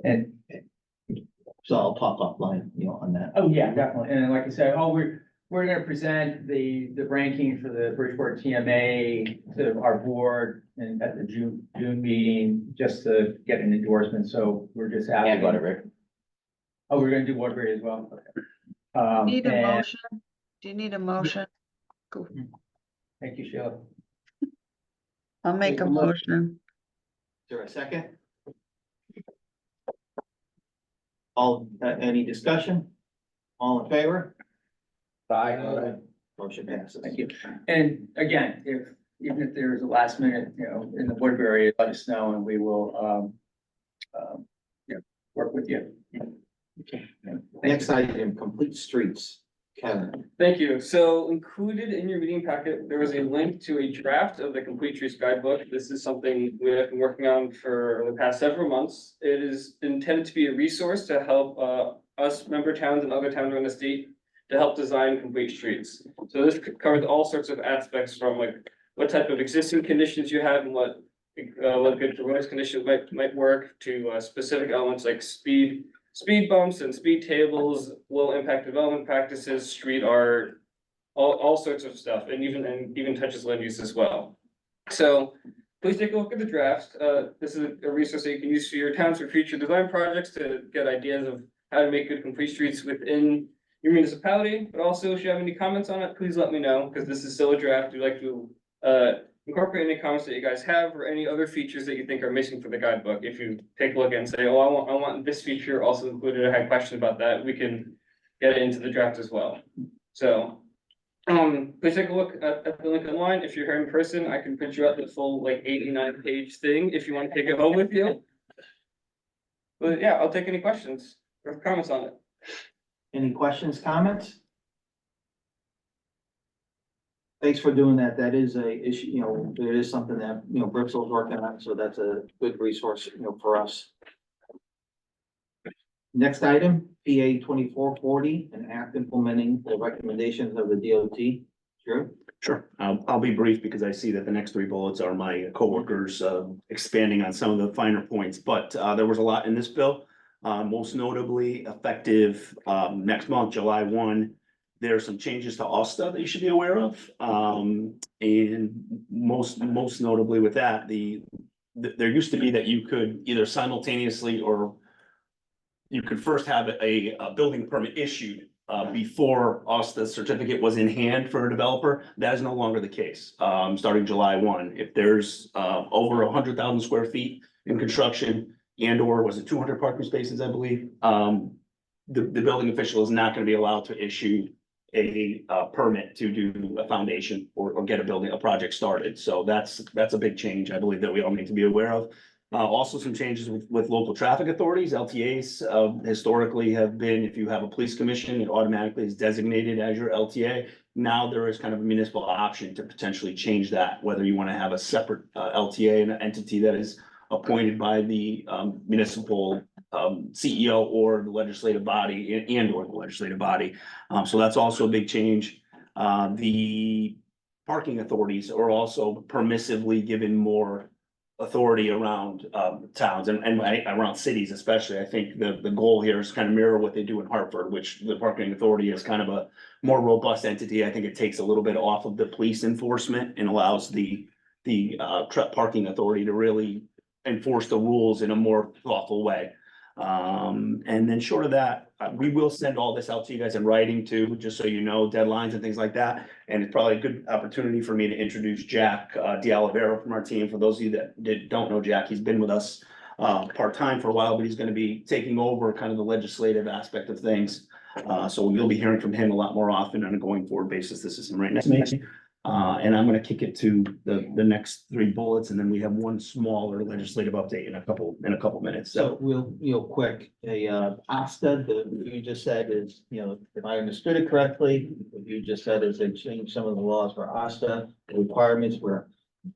And So I'll talk offline, on that. oh, yeah, definitely. And like I said, we're gonna present the ranking for the Bridgeport TMA to our board and at the June meeting, just to get an endorsement. So we're just asking. And Waterbury. Oh, we're gonna do Waterbury as well. Okay. Need a And- motion? Do you need a motion? Cool. Thank you, Sheila. I'll make a motion. Is there a second? All, any discussion? All in favor? Motion passes. Thank you. And again, even if there's a last minute, in the Woodbury, let us know and we will, work with you. Next item, complete streets. Kevin. Thank you. So included in your meeting packet, there was a link to a draft of the Complete Streets Guidebook. This is something we have been working on for the past several months. It is intended to be a resource to help us member towns and other towns around the state to help design complete streets. So this covers all sorts of aspects from like what type of existing conditions you have and what good roads conditions might work to specific elements like speed bumps and speed tables, low impact development practices, street art, all sorts of stuff, and even touches land use as well. So please take a look at the draft. This is a resource that you can use for your towns for future design projects to get ideas of how to make good complete streets within your municipality. But also, if you have any comments on it, please let me know, because this is still a draft. We'd like to incorporate any comments that you guys have or any other features that you think are missing for the guidebook. If you take a look and say, oh, I want this feature also included, I had a question about that, we can get it into the draft as well. So, please take a look at the link online. If you're here in person, I can print you out the full like 89-page thing if you want to take it home with you. But yeah, I'll take any questions or comments on it. Any questions, comments? Thanks for doing that. That is a issue, there is something that, Bristol's working on, so that's a good resource, for us. Next item, PA 2440, an act implementing the recommendations of the DOT. Drew? Sure. I'll be brief because I see that the next three bullets are my coworkers expanding on some of the finer points, but there was a lot in this bill. Most notably effective next month, July 1. There are some changes to OSTA that you should be aware of. And most notably with that, there used to be that you could either simultaneously or you could first have a building permit issued before OSTA certificate was in hand for a developer. That is no longer the case, starting July 1. If there's over 100,000 square feet in construction and or was it 200 parking spaces, I believe, the building official is not going to be allowed to issue a permit to do a foundation or get a project started. So that's a big change, I believe, that we all need to be aware of. Also some changes with local traffic authorities. LTAs historically have been, if you have a police commission, it automatically is designated as your LTA. Now there is kind of a municipal option to potentially change that, whether you want to have a separate LTA and an entity that is appointed by the municipal CEO or the legislative body and or the legislative body. So that's also a big change. The parking authorities are also permissively given more authority around towns and around cities especially. I think the goal here is kind of mirror what they do in Hartford, which the parking authority is kind of a more robust entity. I think it takes a little bit off of the police enforcement and allows the parking authority to really enforce the rules in a more thoughtful way. And then short of that, we will send all this out to you guys in writing too, just so you know, deadlines and things like that. And it's probably a good opportunity for me to introduce Jack D'Olivero from our team. For those of you that don't know Jack, he's been with us part-time for a while, but he's going to be taking over kind of the legislative aspect of things. So you'll be hearing from him a lot more often on a going forward basis. This is him right next to me. And I'm gonna kick it to the next three bullets, and then we have one smaller legislative update in a couple minutes. So we'll, quick, OSTA, you just said is, if I understood it correctly, what you just said is they changed some of the laws for OSTA, the requirements where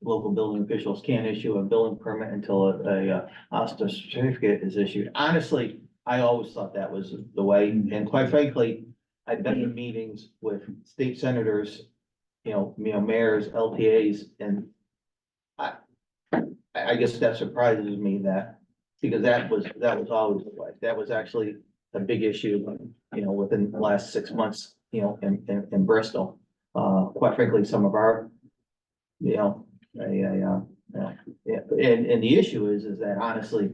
local building officials can't issue a building permit until a OSTA certificate is issued. Honestly, I always thought that was the way, and quite frankly, I've been in meetings with state senators, mayors, LTAs, and I guess that surprises me because that was always the way. That was actually a big issue, within the last 6 months, in Bristol. Quite frankly, some of our, and the issue is that honestly,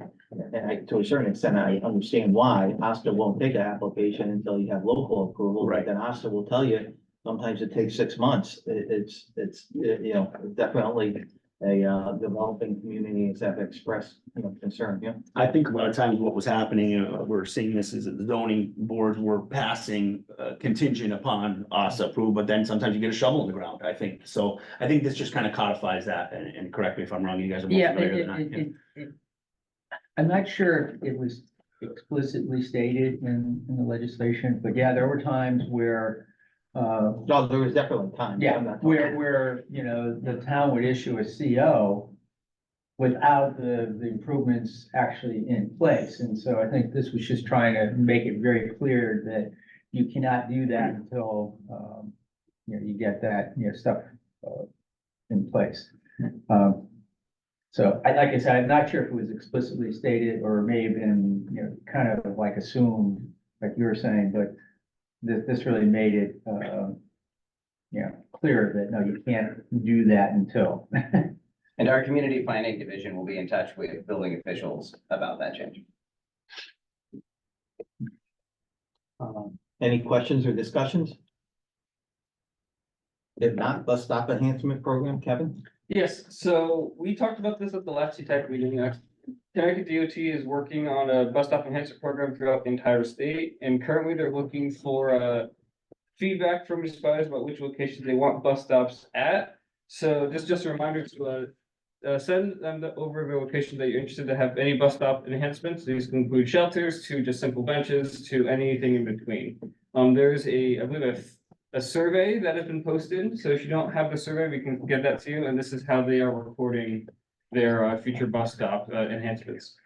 and to a certain extent, I understand why OSTA won't take an application until you have local approval. Right. But then OSTA will tell you, sometimes it takes 6 months. It's, you know, definitely a developing communities have expressed, you know, concern, yeah. I think a lot of times what was happening, we're seeing this is that the zoning boards were passing contingent upon us approval, but then sometimes you get a shovel in the ground, I think. So I think this just kind of codifies that, and correct me if I'm wrong, you guys are more Yeah, familiar than I am. I'm not sure if it was explicitly stated in the legislation, but yeah, there were times where, No, there was definitely time. yeah, I'm not talking- where, you know, the town would issue a CO without the improvements actually in place. And so I think this was just trying to make it very clear that you cannot do that until, you know, you get that, you know, stuff, in place. So like I said, I'm not sure if it was explicitly stated or may have been, you know, kind of like assumed, like you were saying, but this really made it, you know, clear that no, you can't do that until. And our community planning division will be in touch with building officials about that change. Any questions or discussions? If not, bus stop enhancement program, Kevin? Yes, so we talked about this at the last TTAC meeting. Connecticut DOT is working on a bus stop enhancement program throughout the entire state, and currently they're looking for feedback from municipalities about which locations they want bus stops at. So just a reminder to send them over the location that you're interested to have any bus stop enhancements. These can include shelters to just simple benches to anything in between. There's I believe a survey that has been posted. So if you don't have the survey, we can get that to you. And this is how they are recording their future bus stop enhancements.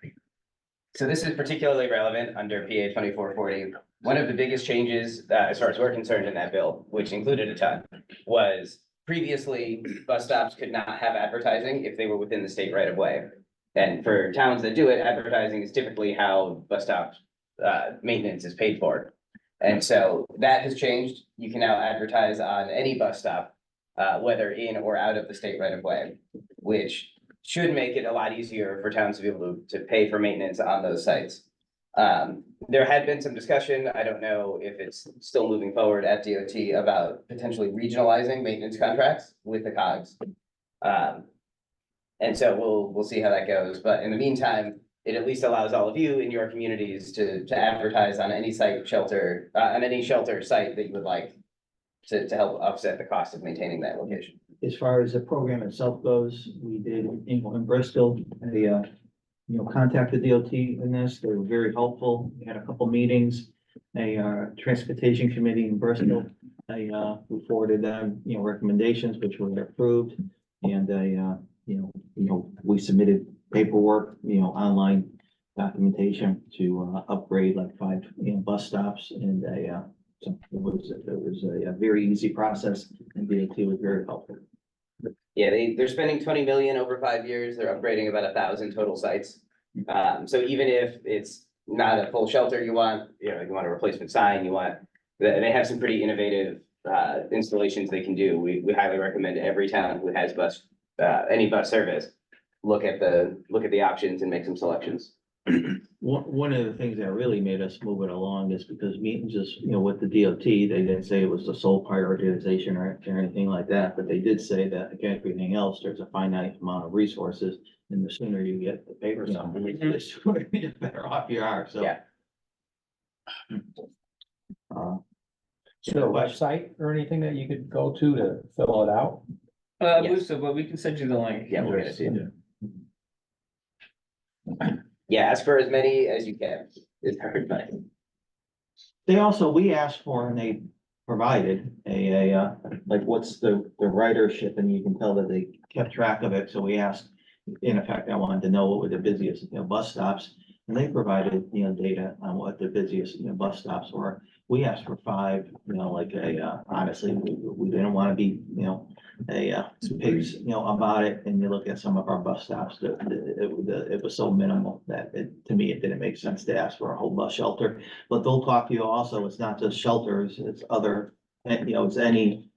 So this is particularly relevant under PA 2440. One of the biggest changes, as far as we're concerned in that bill, which included a ton, was previously bus stops could not have advertising if they were within the state right of way. And for towns that do it, advertising is typically how bus stop maintenance is paid for. And so that has changed. You can now advertise on any bus stop, whether in or out of the state right of way, which should make it a lot easier for towns to be able to pay for maintenance on those sites. There had been some discussion, I don't know if it's still moving forward at DOT, about potentially regionalizing maintenance contracts with the COGs. And so we'll see how that goes, but in the meantime, it at least allows all of you in your communities to advertise on any site shelter, on any shelter site that you would like to help offset the cost of maintaining that location. As far as the program itself goes, we did, you know, in Bristol, you know, contacted DOT in this. They were very helpful. We had a couple meetings. Transportation committee in Bristol, we forwarded them, you know, recommendations which were approved. And you know, we submitted paperwork, you know, online documentation to upgrade like 5, you know, bus stops. And so it was a very easy process, and DOT was very helpful. Yeah, they're spending 20 million over 5 years. They're upgrading about 1,000 total sites. So even if it's not a full shelter you want, you know, you want a replacement sign, they have some pretty innovative installations they can do. We highly recommend every town who has any bus service, look at the options and make some selections. One of the things that really made us move it along is because meetings is, you know, with the DOT, they didn't say it was the sole prioritization or anything like that, but they did say that again, everything else, there's a finite amount of resources, and the sooner you get the paper, the sooner the better off you are, so. Yeah. Is there a website or anything that you could go to fill it out? I Yes. believe so, but we can send you the link. Yeah, we'll get it to you. Yeah, ask for as many as you can. It's hard, but We asked for, and they provided like what's the ridership, and you can tell that they kept track of it, so we asked, in effect, I wanted to know what were the busiest, you know, bus stops, and they provided, you know, data on what the busiest, you know, bus stops were. We asked for 5, you know, like honestly, we didn't want to be, you know, pigs, you know, about it, and you look at some of our bus stops, it was so minimal that to me, it didn't make sense to ask for a whole bus shelter. But they'll talk to you also, it's not just shelters, it's other, you know, it's any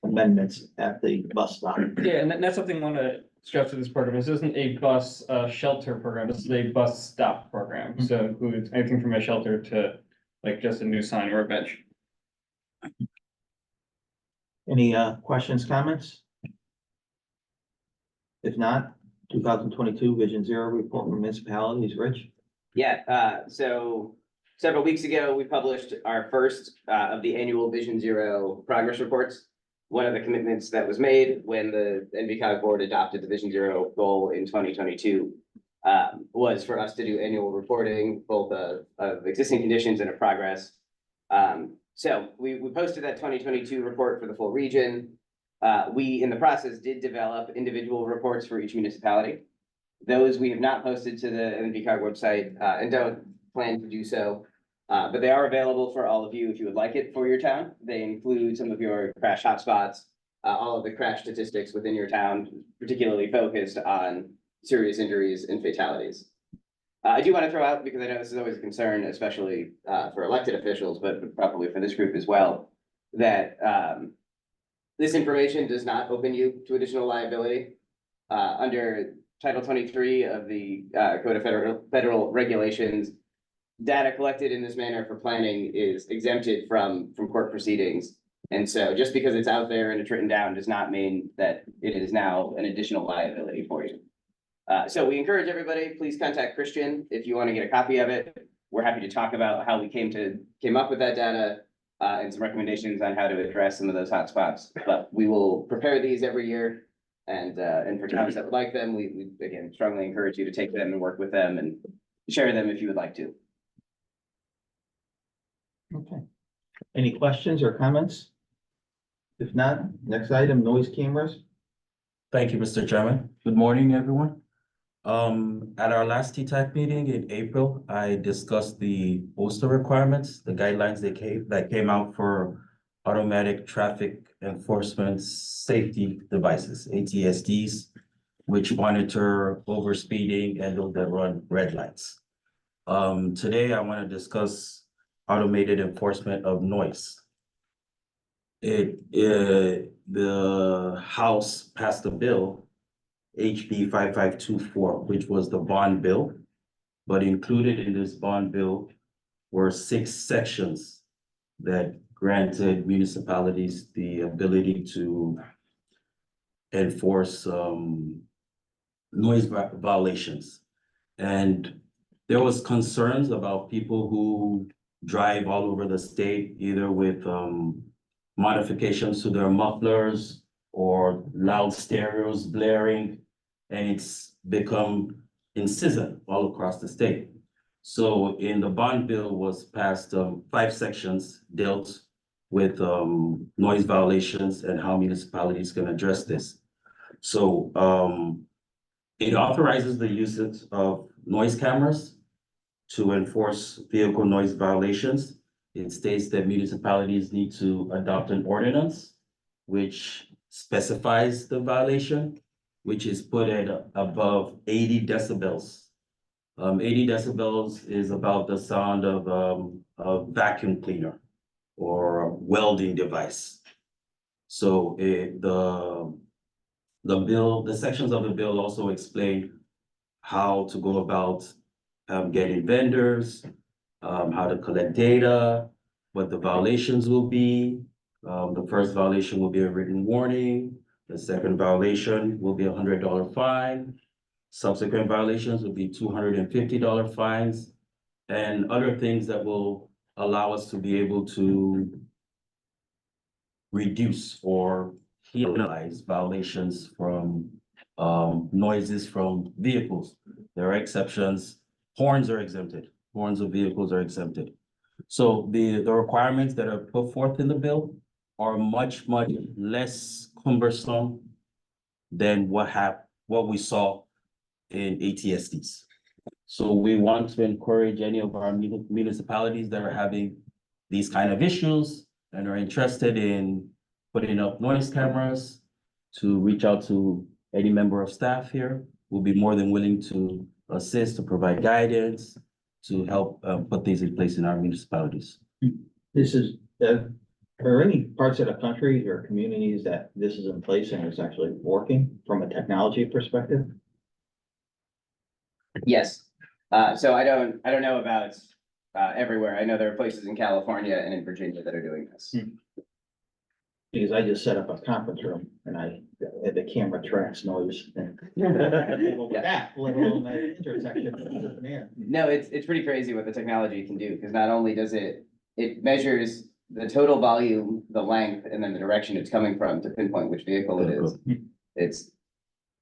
amendments at the bus stop. Yeah, and that's something I want to stress to this program. This isn't a bus shelter program. This is a bus stop program. So it includes anything from a shelter to like just a new sign or a bench. Any questions, comments? If not, 2022 Vision Zero report from municipalities, Rich? Yeah, so several weeks ago, we published our first of the annual Vision Zero progress reports. One of the commitments that was made when the NVCOG board adopted the Vision Zero goal in 2022 was for us to do annual reporting, both of existing conditions and of progress. So we posted that 2022 report for the full region. We, in the process, did develop individual reports for each municipality. Those we have not posted to the NVCOG website and don't plan to do so. But they are available for all of you if you would like it for your town. They include some of your crash hotspots, all of the crash statistics within your town, particularly focused on serious injuries and fatalities. I do want to throw out, because I know this is always a concern, especially for elected officials, but probably for this group as well, that this information does not open you to additional liability. Under Title 23 of the Code of Federal Regulations, data collected in this manner for planning is exempted from court proceedings. And so just because it's out there and it's written down does not mean that it is now an additional liability for you. So we encourage everybody, please contact Christian if you want to get a copy of it. We're happy to talk about how we came up with that data and some recommendations on how to address some of those hotspots. But we will prepare these every year. And for towns that would like them, we again strongly encourage you to take them and work with them and share them if you would like to. Okay. Any questions or comments? If not, next item, noise cameras. Thank you, Mr. Chairman. Good morning, everyone. At our last TTAC meeting in April, I discussed the postal requirements, the guidelines that came out for automatic traffic enforcement safety devices, ATSDs, which monitor overspeeding and those that run red lights. Today, I want to discuss automated enforcement of noise. The House passed a bill, HB 5524, which was the bond bill, but included in this bond bill were 6 sections that granted municipalities the ability to enforce noise violations. And there was concerns about people who drive all over the state, either with modifications to their mufflers or loud stereos blaring, and it's become incessant all across the state. So in the bond bill was passed, 5 sections dealt with noise violations and how municipalities can address this. So it authorizes the usage of noise cameras to enforce vehicle noise violations. It states that municipalities need to adopt an ordinance which specifies the violation, which is put at above 80 decibels. 80 decibels is about the sound of a vacuum cleaner or a welding device. So the sections of the bill also explain how to go about getting vendors, how to collect data, what the violations will be. The first violation will be a written warning. The second violation will be a $100 fine. Subsequent violations will be $250 fines and other things that will allow us to be able to reduce or penalize violations from noises from vehicles. There are exceptions. Horns are exempted. Horns of vehicles are exempted. So the requirements that are put forth in the bill are much less cumbersome than what we saw in ATSDs. So we want to encourage any of our municipalities that are having these kind of issues and are interested in putting up noise cameras to reach out to any member of staff here. We'll be more than willing to assist, to provide guidance, to help put these in place in our municipalities. This is, are there any parts of the country or communities that this is in place and it's actually working from a technology perspective? Yes, so I don't know about everywhere. I know there are places in California and in Virginia that are doing this. Because I just set up a conference room and the camera tracks noise. And that, let alone that intersection there. No, it's pretty crazy what the technology can do, because not only does it measures the total volume, the length, and then the direction it's coming from to pinpoint which vehicle it is. It's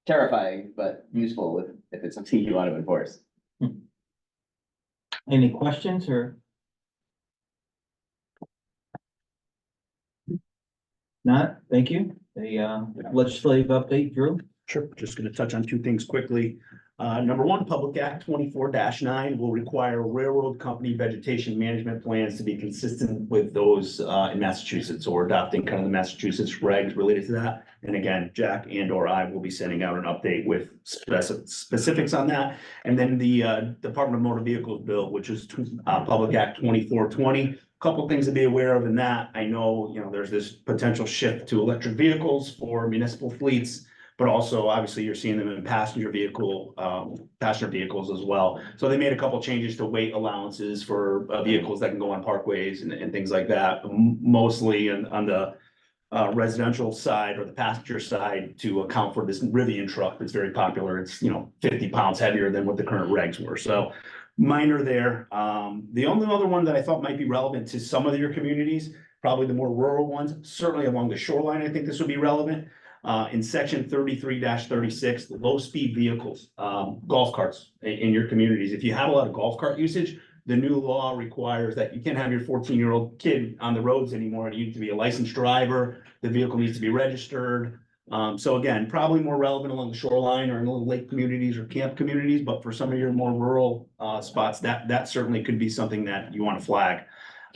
terrifying, but useful if it's something you want to enforce. Any questions or? Not, thank you. The legislative update, Drew? Sure, just gonna touch on two things quickly. Number one, Public Act 24-9 will require railroad company vegetation management plans to be consistent with those in Massachusetts, or adopting kind of the Massachusetts regs related to that. And again, Jack and or I will be sending out an update with specifics on that. And then the Department of Motor Vehicles bill, which is Public Act 24-20. Couple things to be aware of in that. I know, there's this potential shift to electric vehicles for municipal fleets, but also obviously you're seeing them in passenger vehicles as well. So they made a couple changes to weight allowances for vehicles that can go on parkways and things like that, mostly on the residential side or the passenger side to account for this Rivian truck that's very popular. It's, 50 pounds heavier than what the current regs were. So minor there. The only other one that I thought might be relevant to some of your communities, probably the more rural ones, certainly along the shoreline, I think this would be relevant. In section 33-36, the low-speed vehicles, golf carts in your communities. If you have a lot of golf cart usage, the new law requires that you can't have your 14-year-old kid on the roads anymore. You need to be a licensed driver. The vehicle needs to be registered. So again, probably more relevant along the shoreline or in little lake communities or camp communities, but for some of your more rural spots, that certainly could be something that you want to flag.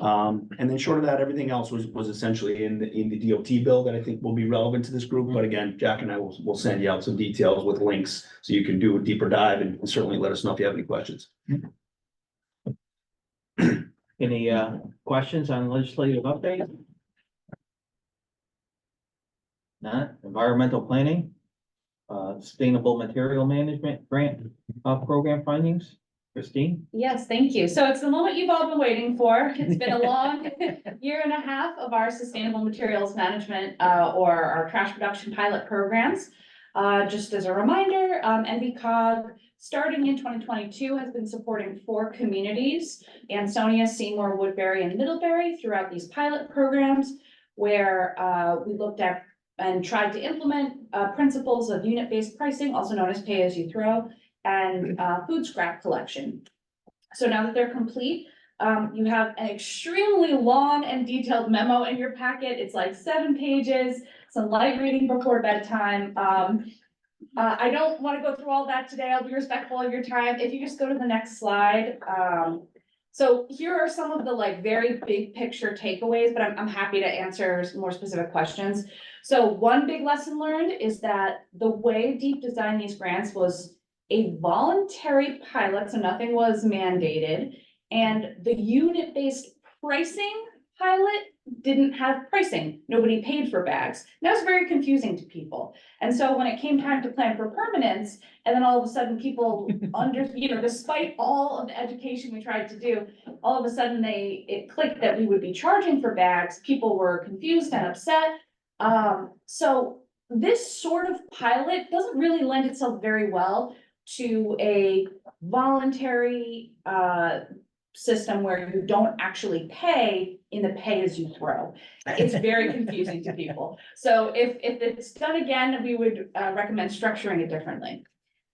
And then short of that, everything else was essentially in the DOT bill that I think will be relevant to this group. But again, Jack and I will send you out some details with links so you can do a deeper dive, and certainly let us know if you have any questions. Any questions on legislative update? Not environmental planning, sustainable material management grant program findings. Christine? Yes, thank you. So it's the moment you've all been waiting for. It's been a long year and a half of our sustainable materials management or our trash reduction pilot programs. Just as a reminder, NVCOG, starting in 2022, has been supporting 4 communities, Ansonia, Seymour, Woodbury, and Middlebury, throughout these pilot programs, where we looked at and tried to implement principles of unit-based pricing, also known as pay-as-you-throw, and food scrap collection. So now that they're complete, you have an extremely long and detailed memo in your packet. It's like 7 pages, some light reading before bedtime. I don't want to go through all that today. I'll be respectful of your time. If you just go to the next slide. So here are some of the very big picture takeaways, but I'm happy to answer more specific questions. So one big lesson learned is that the way Deep designed these grants was a voluntary pilot, so nothing was mandated, and the unit-based pricing pilot didn't have pricing. Nobody paid for bags. That was very confusing to people. And so when it came time to plan for permanence, and then all of a sudden people despite all of the education we tried to do, all of a sudden it clicked that we would be charging for bags. People were confused and upset. So this sort of pilot doesn't really lend itself very well to a voluntary system where you don't actually pay in the pay-as-you-throw. It's very confusing to people. So if it's done again, we would recommend structuring it differently.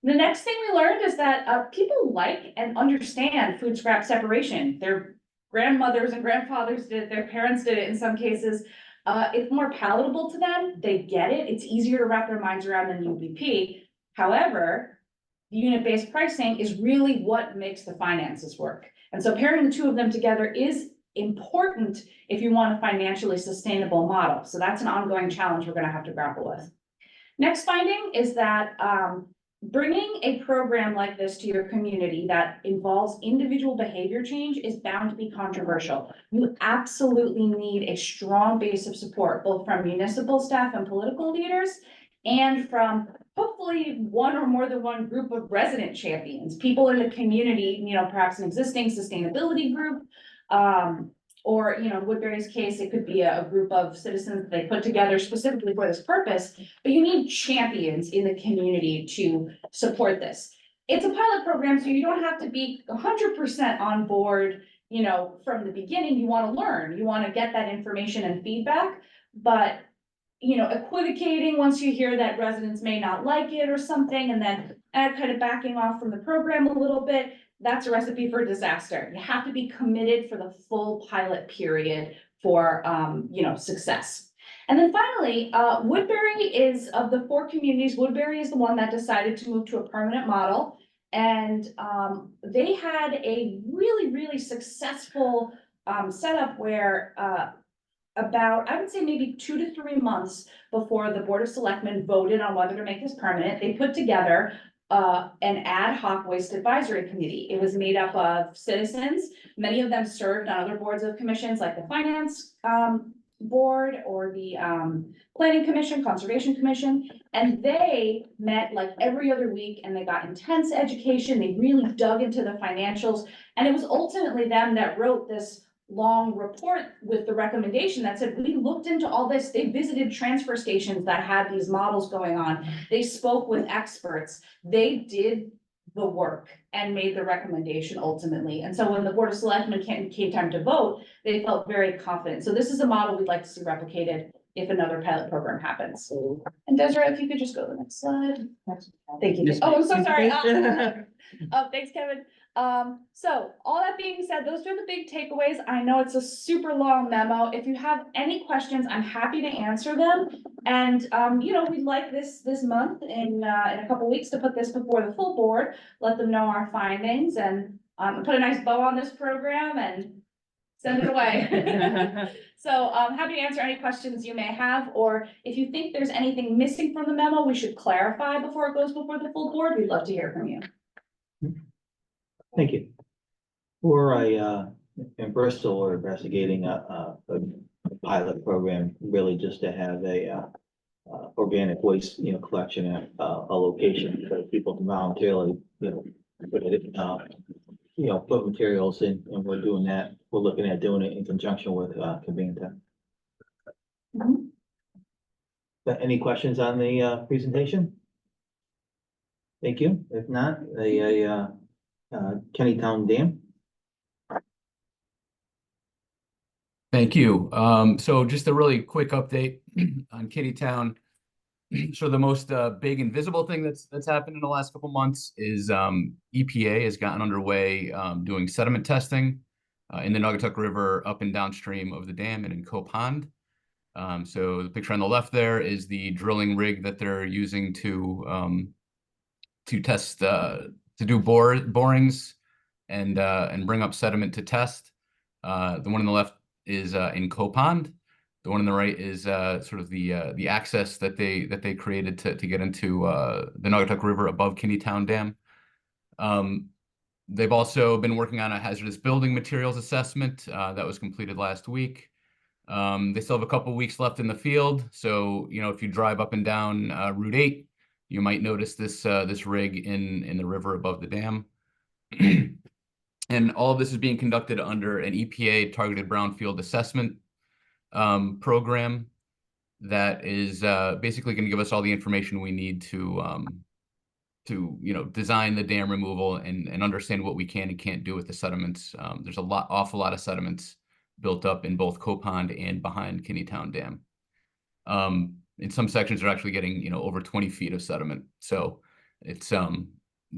The next thing we learned is that people like and understand food scrap separation. Their grandmothers and grandfathers did it, their parents did it in some cases. It's more palatable to them. They get it. It's easier to wrap their minds around than UBP. However, unit-based pricing is really what makes the finances work. And so pairing the two of them together is important if you want a financially sustainable model. So that's an ongoing challenge we're going to have to grapple with. Next finding is that bringing a program like this to your community that involves individual behavior change is bound to be controversial. You absolutely need a strong base of support, both from municipal staff and political leaders, and from hopefully one or more than one group of resident champions, people in the community, perhaps an existing sustainability group, or, Woodbury's case, it could be a group of citizens they put together specifically for this purpose, but you need champions in the community to support this. It's a pilot program, so you don't have to be 100% on board, from the beginning. You want to learn, you want to get that information and feedback, but equivocating once you hear that residents may not like it or something, and then kind of backing off from the program a little bit, that's a recipe for disaster. You have to be committed for the full pilot period for, success. And then finally, Woodbury is, of the 4 communities, Woodbury is the one that decided to move to a permanent model. And they had a really, really successful setup where about, I would say maybe 2 to 3 months before the Board of Selectmen voted on whether to make this permanent, they put together an ad hoc waste advisory committee. It was made up of citizens. Many of them served on other boards of commissions like the Finance Board or the Planning Commission, Conservation Commission. And they met like every other week, and they got intense education. They really dug into the financials. And it was ultimately them that wrote this long report with the recommendation that said, we looked into all this. They visited transfer stations that had these models going on. They spoke with experts. They did the work and made the recommendation ultimately. And so when the Board of Selectmen came time to vote, they felt very confident. So this is a model we'd like to see replicated if another pilot program happens. And Desiree, if you could just go to the next slide. Thank you. Oh, I'm so sorry. Thanks, Kevin. So all that being said, those are the big takeaways. I know it's a super long memo. If you have any questions, I'm happy to answer them. And, we'd like this month in a couple weeks to put this before the full board, let them know our findings, and put a nice bow on this program and send it away. So I'm happy to answer any questions you may have, or if you think there's anything missing from the memo we should clarify before it goes before the full board, we'd love to hear from you. Thank you. In Bristol, we're investigating a pilot program, really just to have a organic waste, collection at a location for people to voluntarily, put materials in, and we're doing that. We're looking at doing it in conjunction with Covington. But any questions on the presentation? Thank you. If not, Kennytown Dam. Thank you. So just a really quick update on Kennytown. So the most big and visible thing that's happened in the last couple months is EPA has gotten underway doing sediment testing in the Naugatuck River up and downstream of the dam and in Coe Pond. So the picture on the left there is the drilling rig that they're using to test to do borings and bring up sediment to test. The one on the left is in Coe Pond. The one on the right is sort of the access that they created to get into the Naugatuck River above Kennytown Dam. They've also been working on a hazardous building materials assessment that was completed last week. They still have a couple weeks left in the field, so if you drive up and down Route 8, you might notice this rig in the river above the dam. And all of this is being conducted under an EPA targeted brownfield assessment program that is basically going to give us all the information we need to design the dam removal and understand what we can and can't do with the sediments. There's awful lot of sediments built up in both Coe Pond and behind Kennytown Dam. In some sections they're actually getting over 20 feet of sediment, so it's a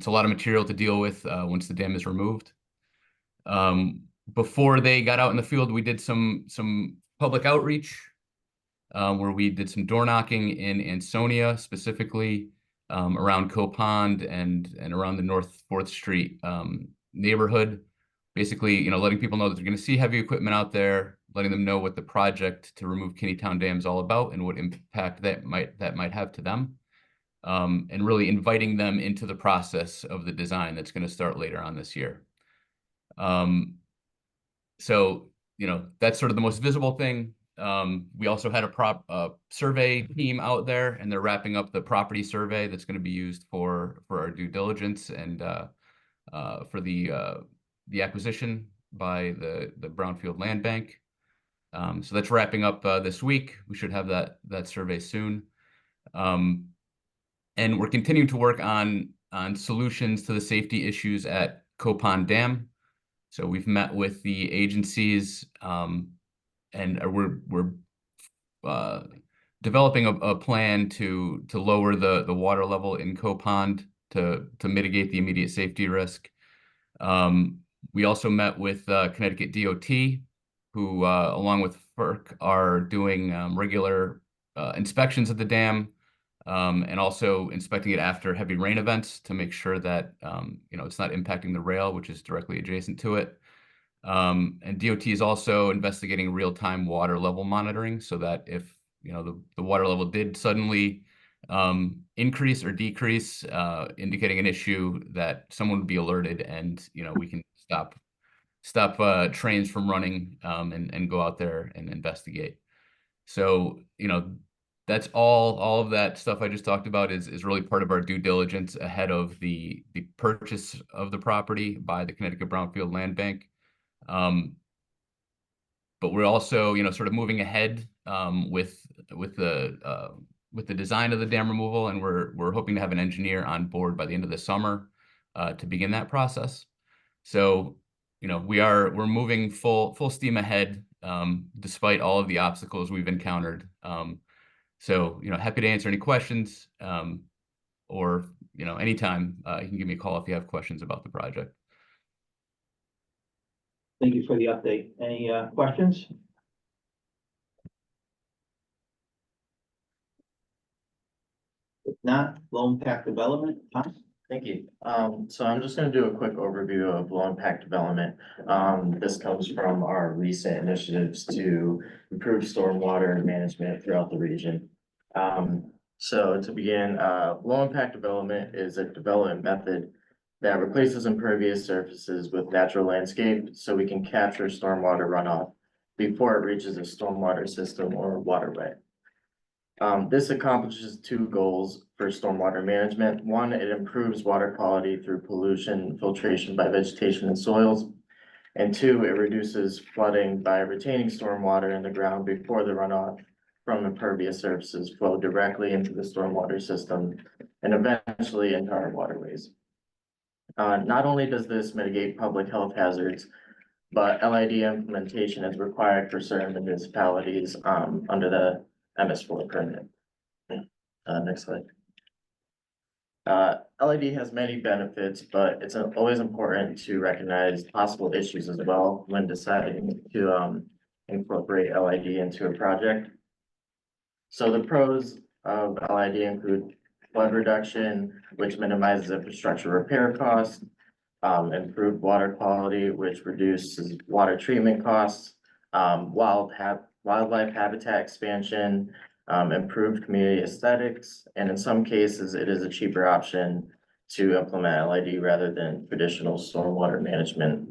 lot of material to deal with once the dam is removed. Before they got out in the field, we did some public outreach where we did some door knocking in Ansonia, specifically around Coe Pond and around the North 4th Street neighborhood. Basically, letting people know that they're going to see heavy equipment out there, letting them know what the project to remove Kennytown Dam is all about and what impact that might have to them, and really inviting them into the process of the design that's going to start later on this year. So, that's sort of the most visible thing. We also had a survey team out there, and they're wrapping up the property survey that's going to be used for our due diligence and for the acquisition by the Brownfield Land Bank. So that's wrapping up this week. We should have that survey soon. And we're continuing to work on solutions to the safety issues at Copon Dam. So we've met with the agencies, and we're developing a plan to lower the water level in Copond to mitigate the immediate safety risk. We also met with Connecticut DOT, who along with FERC are doing regular inspections of the dam, and also inspecting it after heavy rain events to make sure that it's not impacting the rail, which is directly adjacent to it. And DOT is also investigating real-time water level monitoring so that if the water level did suddenly increase or decrease, indicating an issue, that someone would be alerted, and we can stop trains from running, and go out there and investigate. So that's all of that stuff I just talked about is really part of our due diligence ahead of the purchase of the property by the Connecticut Brownfield Land Bank. But we're also, sort of moving ahead with the design of the dam removal, and we're hoping to have an engineer on board by the end of the summer to begin that process. So, we're moving full steam ahead despite all of the obstacles we've encountered. So, happy to answer any questions, or anytime you can give me a call if you have questions about the project. Thank you for the update. Any questions? If not, low impact development, Tom? Thank you. So I'm just gonna do a quick overview of low impact development. This comes from our recent initiatives to improve stormwater management throughout the region. So to begin, low impact development is a development method that replaces impervious surfaces with natural landscape so we can capture stormwater runoff before it reaches a stormwater system or waterway. This accomplishes two goals for stormwater management. One, it improves water quality through pollution filtration by vegetation and soils. And two, it reduces flooding by retaining stormwater in the ground before the runoff from impervious surfaces flow directly into the stormwater system and eventually into our waterways. Not only does this mitigate public health hazards, but LID implementation is required for certain municipalities under the MS4 permit. Next slide. LID has many benefits, but it's always important to recognize possible issues as well when deciding to incorporate LID into a project. So the pros of LID include flood reduction, which minimizes infrastructure repair costs, improved water quality, which reduces water treatment costs, wildlife habitat expansion, improved community aesthetics, and in some cases, it is a cheaper option to implement LID rather than traditional stormwater management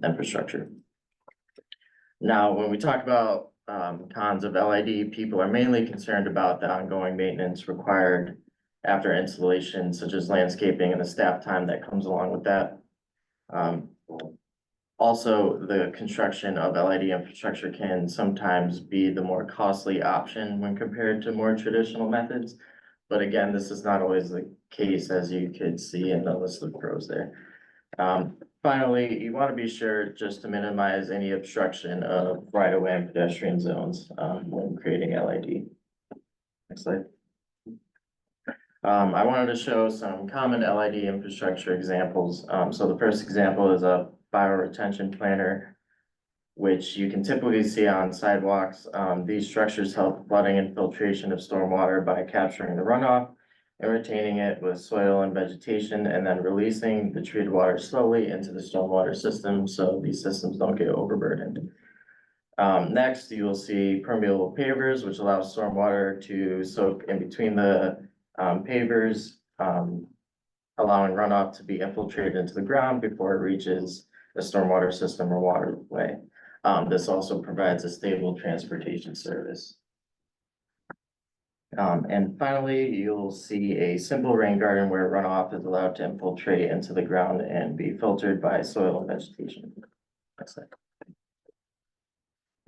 infrastructure. Now, when we talk about cons of LID, people are mainly concerned about the ongoing maintenance required after installation, such as landscaping and the staff time that comes along with that. Also, the construction of LID infrastructure can sometimes be the more costly option when compared to more traditional methods. But again, this is not always the case, as you could see in the list of pros there. Finally, you want to be sure just to minimize any obstruction of right-of-way and pedestrian zones when creating LID. Next slide. I wanted to show some common LID infrastructure examples. So the first example is a bioretention planter, which you can typically see on sidewalks. These structures help flooding and filtration of stormwater by capturing the runoff and retaining it with soil and vegetation, and then releasing the treated water slowly into the stormwater system so these systems don't get overburdened. Next, you will see permeable pavers, which allow stormwater to soak in between the pavers, allowing runoff to be infiltrated into the ground before it reaches a stormwater system or waterway. This also provides a stable transportation service. And finally, you'll see a simple rain garden where runoff is allowed to infiltrate into the ground and be filtered by soil and vegetation. Next slide.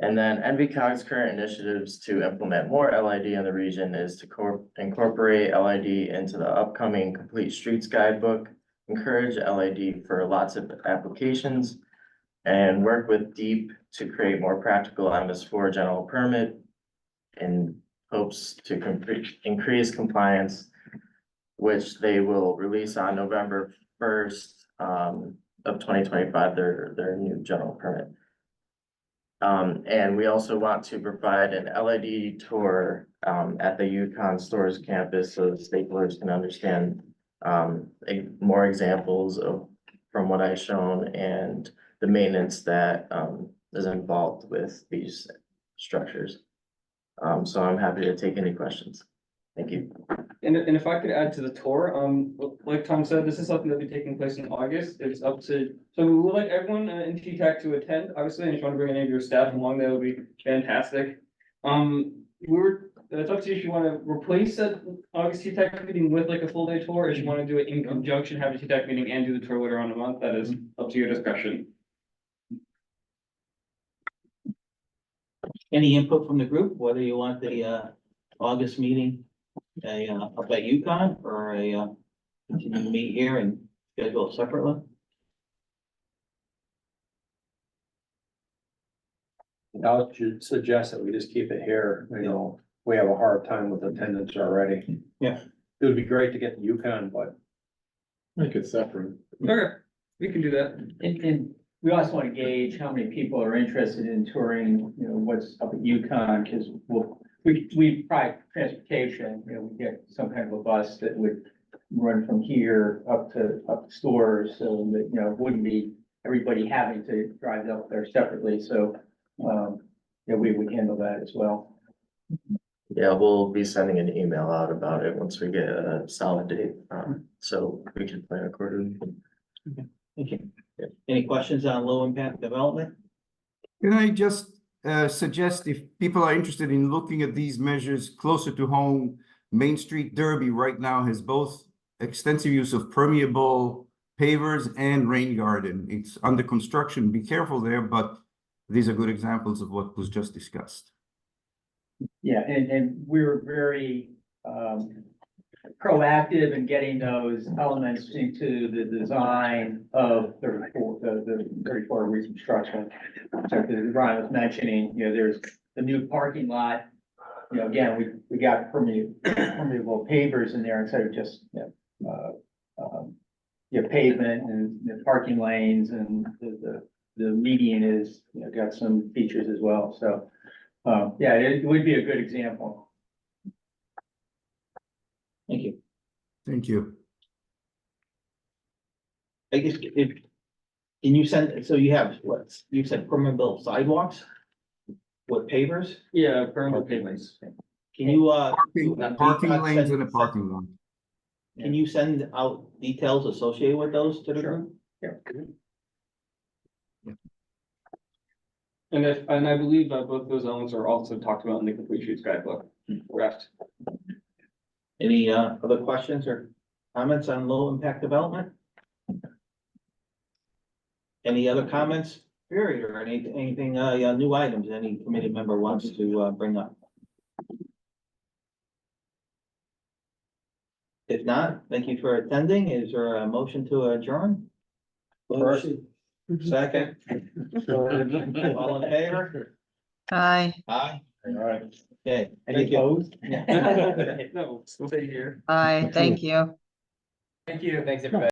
And then NVCOG's current initiatives to implement more LID in the region is to incorporate LID into the upcoming Complete Streets Guidebook, encourage LID for lots of applications, and work with DEEP to create more practical MS4 general permit in hopes to increase compliance, which they will release on November 1st of 2025, their new general permit. And we also want to provide an LID tour at the Yukon Stores campus so the stakeholders can understand more examples of from what I've shown and the maintenance that is involved with these structures. So I'm happy to take any questions. Thank you. And if I could add to the tour, like Tom said, this is something that'll be taking place in August. It's up to, so we would like everyone in TTAC to attend, obviously, and if you want to bring any of your staff along, that would be fantastic. It's up to you if you want to replace that August TTAC meeting with like a full day tour, or if you want to do it in conjunction, have a TTAC meeting and do the tour later on in the month, that is up to your discussion. Any input from the group, whether you want the August meeting up at Yukon or continue to meet here and schedule separately? I would suggest that we just keep it here, you know, we have a hard time with attendance already. Yeah. It would be great to get the Yukon, but. Make it separate. Okay, we can do that. And we also want to gauge how many people are interested in touring, you know, what's up at Yukon, because we provide transportation, you know, we get some kind of a bus that would run from here up to stores, so that, you know, it wouldn't be everybody having to drive up there separately, so, yeah, we would handle that as well. Yeah, we'll be sending an email out about it once we get a solid date, so we can plan accordingly. Thank you. Any questions on low impact development? Can I just suggest if people are interested in looking at these measures closer to home, Main Street Derby right now has both extensive use of permeable pavers and rain garden. It's under construction. Be careful there, but these are good examples of what was just discussed. Yeah, and we're very proactive in getting those elements into the design of the 34 reconstruction. So as Brian was mentioning, you know, there's the new parking lot. You know, again, we got permeable pavers in there instead of just, you know, pavement and the parking lanes, and the median is, you know, got some features as well. So, yeah, it would be a good example. Thank you. Thank you. I guess can you send, so you have what, you said permeable sidewalks? What pavers? Yeah, permanent payments. Can you Parking lanes and a parking lot. Can you send out details associated with those to the group? Yeah. And I believe that both those elements are also talked about in the Complete Streets Guidebook. Correct. Any other questions or comments on low impact development? Any other comments, period, or anything, new items any committee member wants to bring up? If not, thank you for attending. Is there a motion to adjourn? First. Second. All in favor? Aye, Aye. All right. Okay, Any thank you. opposed? No, we'll stay here. aye, thank you. Thank you. Thanks, everybody.